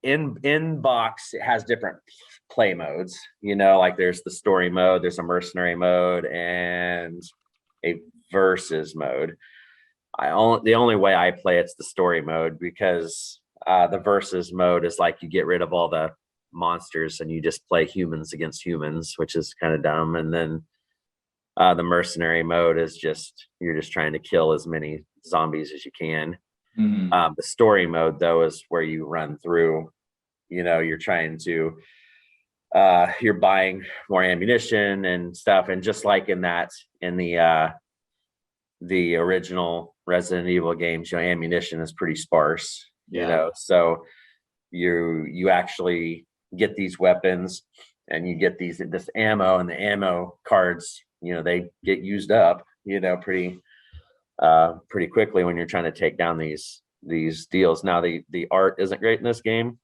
Speaker 3: in box, it has different play modes, like there's the story mode, there's a mercenary mode, and a versus mode. The only way I play it's the story mode, because the versus mode is like you get rid of all the monsters and you just play humans against humans, which is kind of dumb. And then the mercenary mode is you're just trying to kill as many zombies as you can. The story mode, though, is where you run through, you're trying to you're buying more ammunition and stuff. And just like in the original Resident Evil games, ammunition is pretty sparse, so you actually get these weapons and you get this ammo, and the ammo cards, they get used up, pretty quickly when you're trying to take down these deals. Now the art isn't great in this game.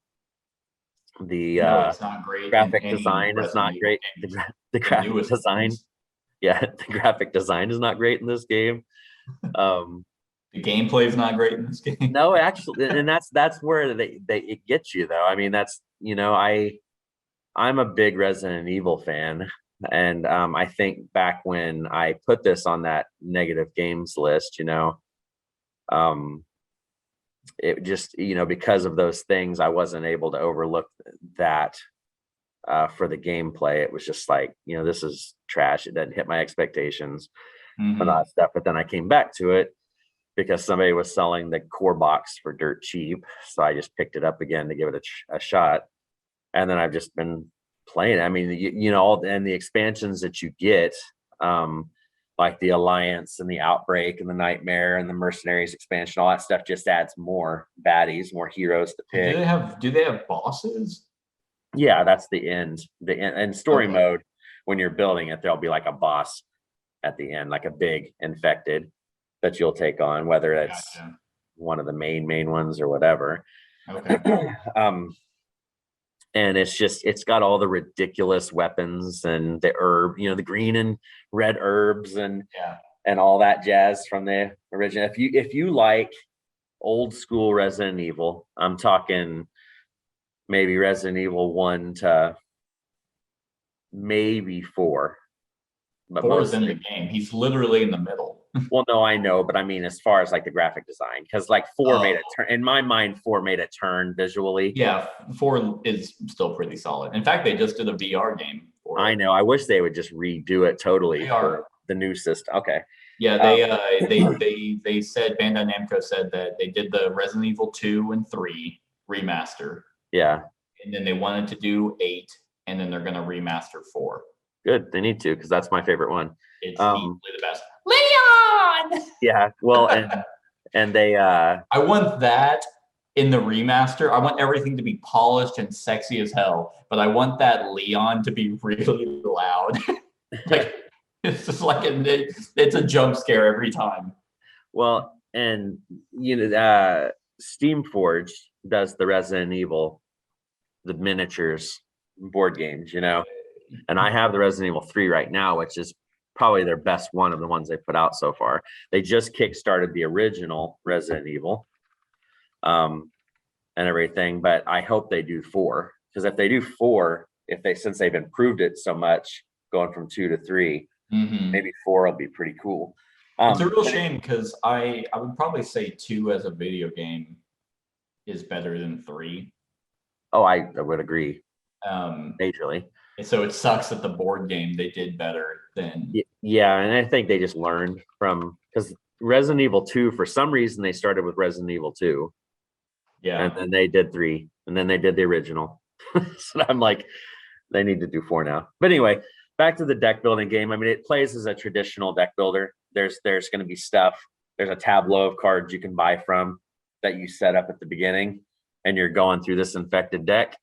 Speaker 2: No, it's not great.
Speaker 3: Graphic design is not great. The graphic design, the graphic design is not great in this game.
Speaker 2: The gameplay is not great in this game.
Speaker 3: No, actually, and that's where it gets you, though. I mean, that's I'm a big Resident Evil fan, and I think back when I put this on that negative games list, it just because of those things, I wasn't able to overlook that for the gameplay. It was just like, this is trash. It doesn't hit my expectations and all that stuff. But then I came back to it because somebody was selling the core box for dirt cheap, so I just picked it up again to give it a shot. And then I've just been playing it. I mean, all and the expansions that you get, like the Alliance and the Outbreak and the Nightmare and the Mercenaries expansion, all that stuff just adds more baddies, more heroes to pick.
Speaker 2: Do they have bosses?
Speaker 3: Yeah, that's the end. And story mode, when you're building it, there'll be like a boss at the end, like a big infected that you'll take on, whether it's one of the main ones or whatever.
Speaker 2: Okay.
Speaker 3: And it's got all the ridiculous weapons and the herb, the green and red herbs and all that jazz from the original. If you like old school Resident Evil, I'm talking maybe Resident Evil 1 to maybe 4. But
Speaker 2: 4 is in the game. He's literally in the middle.
Speaker 3: Well, no, I know, but I mean, as far as like the graphic design, because like 4 made a turn. In my mind, 4 made a turn visually.
Speaker 2: Yeah, 4 is still pretty solid. In fact, they just did a VR game.
Speaker 3: I know. I wish they would just redo it totally for the new system. Okay.
Speaker 2: Yeah, they said, Bandai Namco said that they did the Resident Evil 2 and 3 remaster.
Speaker 3: Yeah.
Speaker 2: And then they wanted to do 8, and then they're going to remaster 4.
Speaker 3: Good. They need to, because that's my favorite one.
Speaker 2: It's easily the best. Leon!
Speaker 3: Yeah. Well, and they
Speaker 2: I want that in the remaster, I want everything to be polished and sexy as hell, but I want that Leon to be really loud. Like it's just like it's a jump scare every time.
Speaker 3: Well, and Steamforged does the Resident Evil, the miniatures board games, and I have the Resident Evil 3 right now, which is probably their best one of the ones they put out so far. They just kickstarted the original Resident Evil, and everything, but I hope they do 4, because if they do 4, since they've improved it so much, going from 2 to 3, maybe 4 will be pretty cool.
Speaker 2: It's a real shame because I would probably say 2 as a video game is better than 3.
Speaker 3: Oh, I would agree. Majorly.
Speaker 2: So it sucks that the board game they did better than.
Speaker 3: Yeah, and I think they just learned from, because Resident Evil 2, for some reason, they started with Resident Evil 2.
Speaker 2: Yeah.
Speaker 3: And then they did 3, and then they did the original. So I'm like, they need to do 4 now. But anyway, back to the deck building game. I mean, it plays as a traditional deck builder. There's going to be stuff. There's a tableau of cards you can buy from that you set up at the beginning, and you're going through this infected deck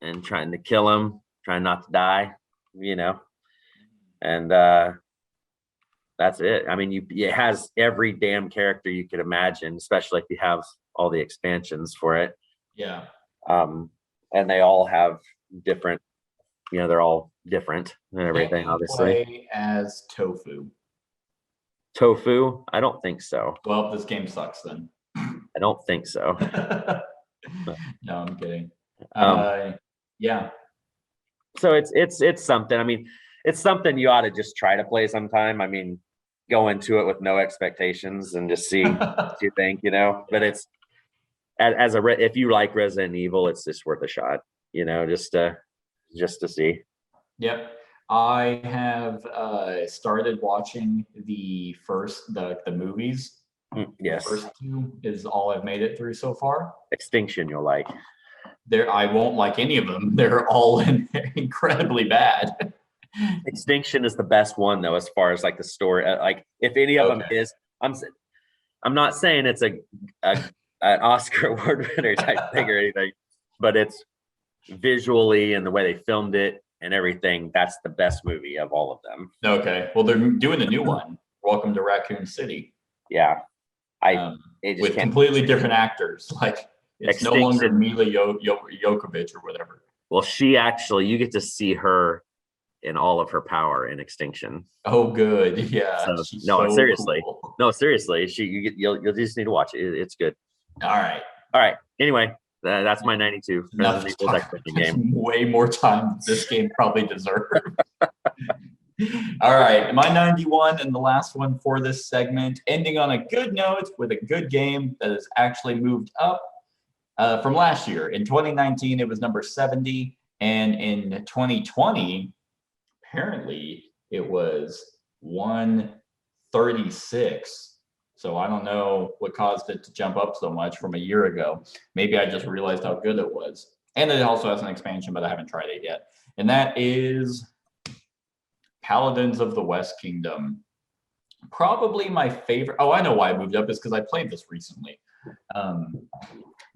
Speaker 3: and trying to kill them, trying not to die, and that's it. I mean, it has every damn character you could imagine, especially if you have all the expansions for it.
Speaker 2: Yeah.
Speaker 3: And they all have different, they're all different and everything, obviously.
Speaker 2: Play as Tofu.
Speaker 3: Tofu? I don't think so.
Speaker 2: Well, this game sucks then.
Speaker 3: I don't think so.
Speaker 2: No, I'm kidding. Yeah.
Speaker 3: So it's something. I mean, it's something you ought to just try to play sometime. I mean, go into it with no expectations and just see what you think, But it's if you like Resident Evil, it's just worth a shot, just to see.
Speaker 2: Yep. I have started watching the movies.
Speaker 3: Yes.
Speaker 2: The first 2 is all I've made it through so far.
Speaker 3: Extinction you'll like.
Speaker 2: I won't like any of them. They're all incredibly bad.
Speaker 3: Extinction is the best one though, as far as like the story. Like if any of them is, I'm not saying it's an Oscar award winner type thing or anything, but it's visually and the way they filmed it and everything. That's the best movie of all of them.
Speaker 2: Okay, well they're doing a new one, Welcome to Raccoon City.
Speaker 3: Yeah,
Speaker 2: with completely different actors. Like it's no longer Mila Jovovich or whatever.
Speaker 3: Well, you get to see her in all of her power in Extinction.
Speaker 2: Oh, good. Yeah.
Speaker 3: So, seriously. Cool. No, seriously. You'll just need to watch it. It's good.
Speaker 2: All right.
Speaker 3: Anyway, that's my 92.
Speaker 2: Game. Way more time this game probably deserved. All right, my 91 and the last one for this segment, ending on a good note with a good game that has actually moved up from last year. In 2019, it was number 70, and in 2020, apparently it was 136. So I don't know what caused it to jump up so much from a year ago. Maybe I just realized how good it was. And it also has an expansion, but I haven't tried it yet. And that is Paladins of the West Kingdom. Probably my favorite. Oh, I know why I moved up, is because I played this recently.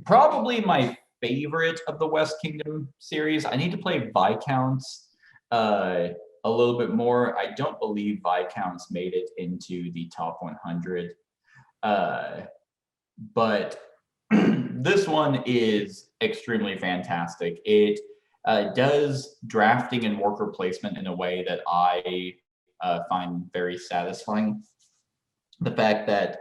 Speaker 2: Probably my favorite of the West Kingdom series. I need to play Viscounts a little bit more. I don't believe Viscounts made it into the top 100. But this one is extremely fantastic. It does drafting and worker placement in a way that I find very satisfying. The fact that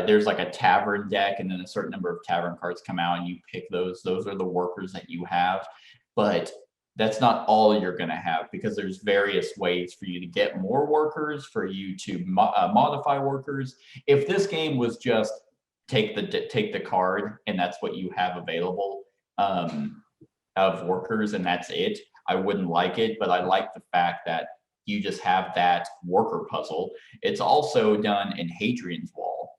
Speaker 2: there's like a tavern deck, and then a certain number of tavern cards come out, and you pick those. Those are the workers that you have. But that's not all you're going to have, because there's various ways for you to get more workers, for you to modify workers. If this game was just take the card and that's what you have available of workers and that's it, I wouldn't like it. But I like the fact that you just have that worker puzzle. It's also done in Hadrian's Wall,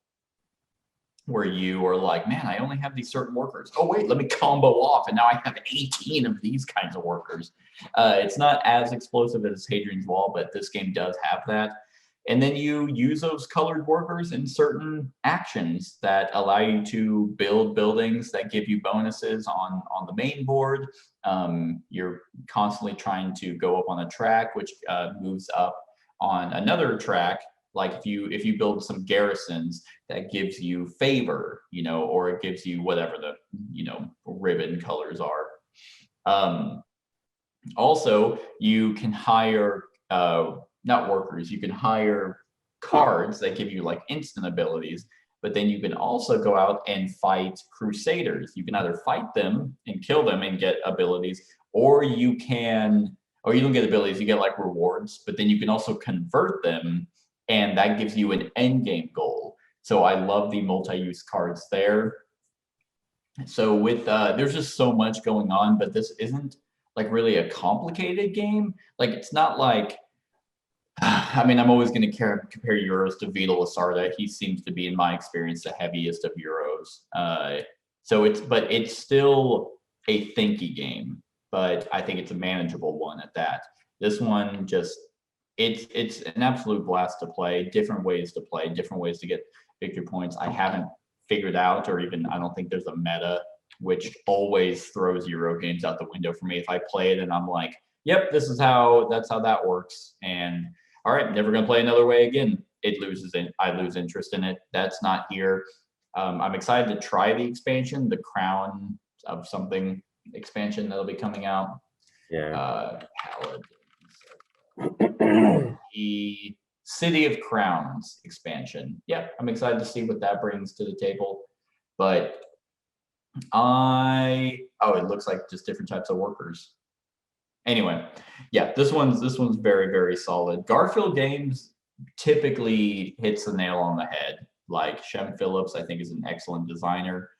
Speaker 2: where you are like, man, I only have these certain workers. Oh, wait, let me combo off. And now I have 18 of these kinds of workers. It's not as explosive as Hadrian's Wall, but this game does have that. And then you use those colored workers in certain actions that allow you to build buildings that give you bonuses on the main board. You're constantly trying to go up on a track, which moves up on another track. Like if you build some garrisons, that gives you favor, or it gives you whatever the ribbon colors are. Also, you can hire not workers, you can hire cards that give you like instant abilities, but then you can also go out and fight crusaders. You can either fight them and kill them and get abilities, or you don't get abilities, you get like rewards, but then you can also convert them, and that gives you an end game goal. So I love the multi-use cards there. So with there's just so much going on, but this isn't like really a complicated game. Like it's not like, I mean, I'm always going to compare Euros to Vital Lacerda. He seems to be, in my experience, the heaviest of Euros. But it's still a thinky game, but I think it's a manageable one at that. This one it's an absolute blast to play. Different ways to play, different ways to get victory points. I haven't figured out, or even I don't think there's a meta, which always throws Euro games out the window for me. If I play it and I'm like, yep, that's how that works, and all right, never gonna play another way again, I lose interest in it. That's not here. I'm excited to try the expansion, the Crown of something expansion that'll be coming out.
Speaker 3: Yeah.
Speaker 2: Paladins. The City of Crowns expansion. Yeah, I'm excited to see what that brings to the table. But it looks like just different types of workers. Anyway, yeah, this one's very, very solid. Garfield Games typically hits the nail on the head. Like Shem Phillips, I think, is an excellent designer.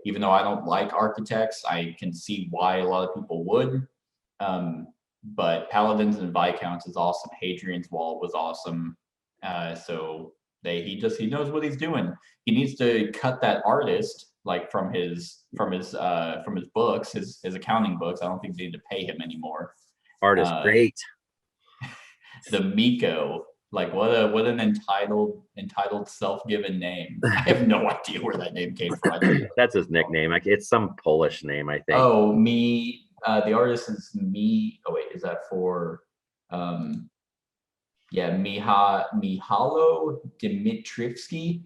Speaker 2: Even though I don't like architects, I can see why a lot of people would. But Paladins and Viscounts is awesome. Hadrian's Wall was awesome. So he knows what he's doing. He needs to cut that artist like from his books, his accounting books. I don't think they need to pay him anymore.
Speaker 3: Artist, great.
Speaker 2: The Miko, like what an entitled self-given name. I have no idea where that name came from.
Speaker 3: That's his nickname. Like it's some Polish name, I think.
Speaker 2: Oh, me. The artist is me. Oh wait, is that for? Mihalo Dimitrivsky.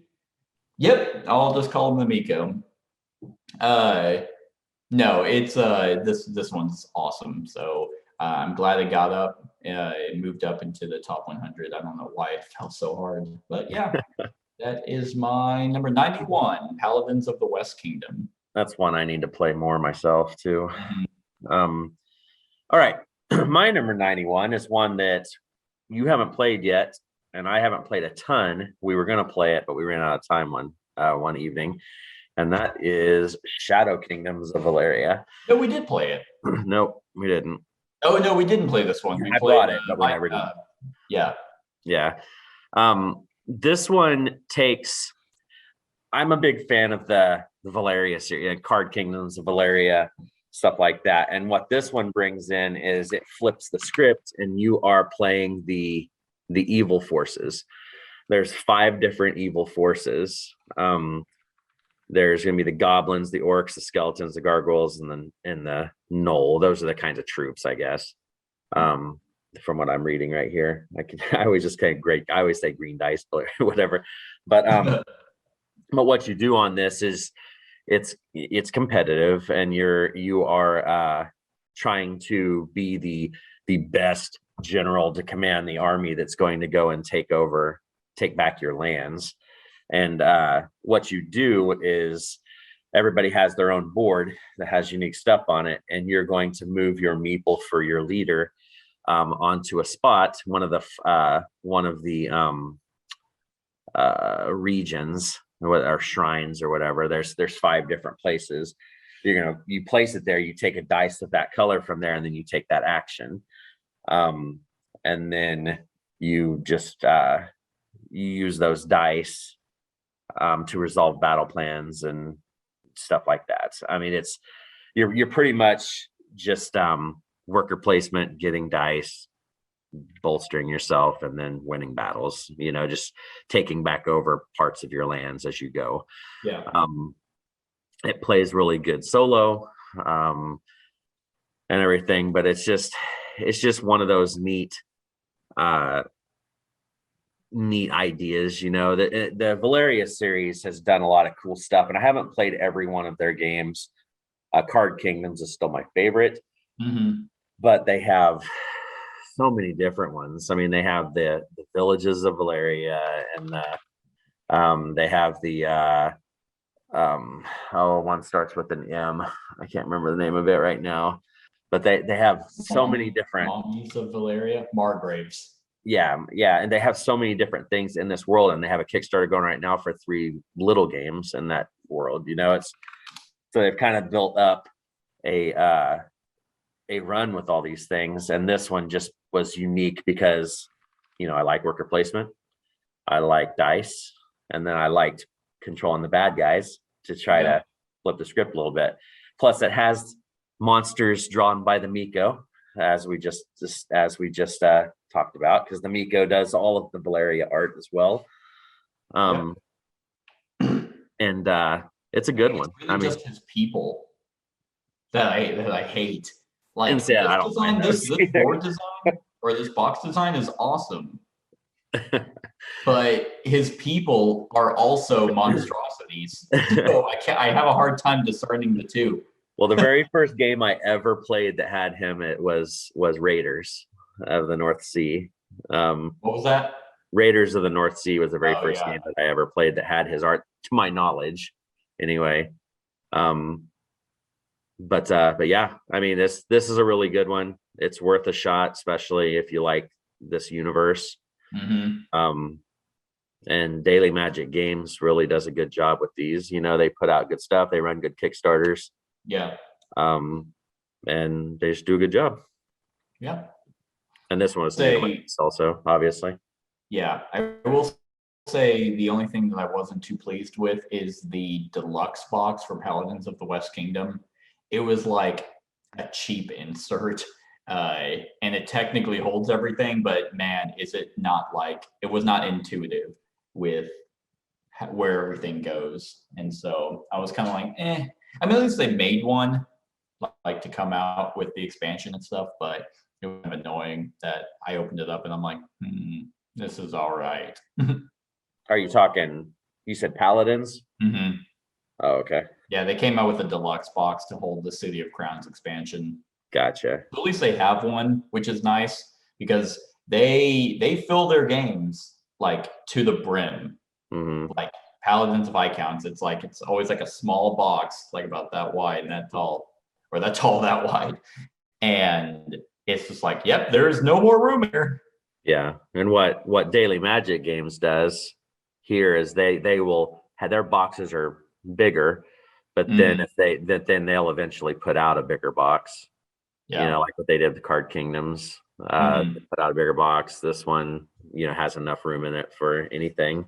Speaker 2: Yep, I'll just call him the Miko. No, it's this one's awesome. So I'm glad it got up. It moved up into the top 100. I don't know why it fell so hard, but yeah, that is my number 91, Paladins of the West Kingdom.
Speaker 3: That's one I need to play more myself too. All right, my number 91 is one that you haven't played yet, and I haven't played a ton. We were gonna play it, but we ran out of time one evening, and that is Shadow Kingdoms of Valeria.
Speaker 2: No, we did play it.
Speaker 3: Nope, we didn't.
Speaker 2: Oh no, we didn't play this one.
Speaker 3: I bought it, but we never did.
Speaker 2: Yeah.
Speaker 3: This one takes. I'm a big fan of the Valeria series, Card Kingdoms of Valeria, stuff like that. And what this one brings in is it flips the script, and you are playing the evil forces. There's 5 different evil forces. There's going to be the goblins, the orcs, the skeletons, the gargoyles, and the gnoll. Those are the kinds of troops, I guess. From what I'm reading right here, I always just kind of I always say green dice, or whatever. But but what you do on this is it's competitive, and you are trying to be the best general to command the army that's going to go and take back your lands. And what you do is everybody has their own board that has unique stuff on it, and you're going to move your meeple for your leader onto a spot, one of the regions or shrines or whatever. There's 5 different places. You place it there, you take a dice of that color from there, and then you take that action, and then you just you use those dice to resolve battle plans and stuff like that. I mean, you're pretty much just worker placement, getting dice, bolstering yourself and then winning battles, just taking back over parts of your lands as you go.
Speaker 2: Yeah.
Speaker 3: It plays really good solo, and everything, but it's just one of those neat ideas. The Valeria series has done a lot of cool stuff, and I haven't played every one of their games. Card Kingdoms is still my favorite, but they have so many different ones. I mean, they have the villages of Valeria, and they have the one starts with an M. I can't remember the name of it right now, but they have so many different
Speaker 2: Monkeys of Valeria, Margraves.
Speaker 3: Yeah, and they have so many different things in this world, and they have a Kickstarter going right now for 3 little games in that world. So they've kind of built up a run with all these things, and this one just was unique because I like worker placement, I like dice, and then I liked controlling the bad guys to try to flip the script a little bit. Plus, it has monsters drawn by the Miko, as we just talked about, because the Miko does all of the Valeria art as well. And it's a good one.
Speaker 2: It's really just his people that I hate. Like this
Speaker 3: I don't
Speaker 2: design, this board design or this box design is awesome. But his people are also monstrosities. So I have a hard time discerning the two.
Speaker 3: Well, the very first game I ever played that had him, it was Raiders of the North Sea.
Speaker 2: What was that?
Speaker 3: Raiders of the North Sea was the very first game that I ever played that had his art, to my knowledge, anyway. But yeah, I mean, this is a really good one. It's worth a shot, especially if you like this universe. And Daily Magic Games really does a good job with these. They put out good stuff. They run good Kickstarters.
Speaker 2: Yeah.
Speaker 3: And they just do a good job.
Speaker 2: Yeah.
Speaker 3: And this one was also, obviously.
Speaker 2: Yeah, I will say the only thing that I wasn't too pleased with is the deluxe box for Paladins of the West Kingdom. It was like a cheap insert, and it technically holds everything, but man, is it not it was not intuitive with where everything goes. And so I was kind of like, eh. I mean, at least they made one like to come out with the expansion and stuff, but it was kind of annoying that I opened it up and I'm like, this is all right.
Speaker 3: Are you talking, you said Paladins? Oh, okay.
Speaker 2: Yeah, they came out with a deluxe box to hold the City of Crowns expansion.
Speaker 3: Gotcha.
Speaker 2: At least they have one, which is nice because they fill their games like to the brim. Like Paladins of Viscounts, it's always like a small box, like about that wide and that tall, or that tall, that wide. And it's just like, yep, there's no more room here.
Speaker 3: Yeah. And what Daily Magic Games does here is they will have their boxes are bigger, but then then they'll eventually put out a bigger box.
Speaker 2: Yeah.
Speaker 3: Like what they did with Card Kingdoms. Put out a bigger box. This one, has enough room in it for anything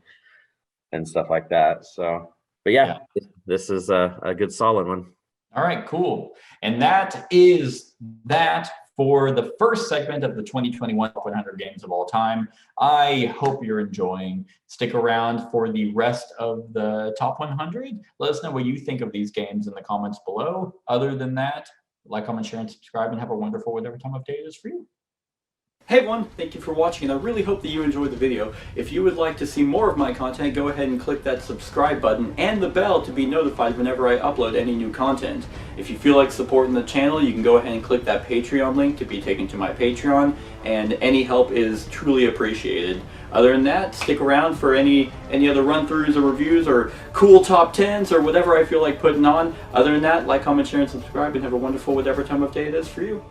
Speaker 3: and stuff like that. So, but yeah. This is a good solid one.
Speaker 2: All right, cool. And that is that for the first segment of the 2021 Top 100 Games of All Time. I hope you're enjoying. Stick around for the rest of the Top 100. Let us know what you think of these games in the comments below. Other than that, like, comment, share, and subscribe, and have a wonderful whatever time of day it is for you. Hey everyone, thank you for watching, and I really hope that you enjoyed the video. If you would like to see more of my content, go ahead and click that subscribe button and the bell to be notified whenever I upload any new content. If you feel like supporting the channel, you can go ahead and click that Patreon link to be taken to my Patreon, and any help is truly appreciated. Other than that, stick around for any other run-throughs or reviews or cool top 10s or whatever I feel like putting on. Other than that, like, comment, share, and subscribe, and have a wonderful whatever time of day it is for you.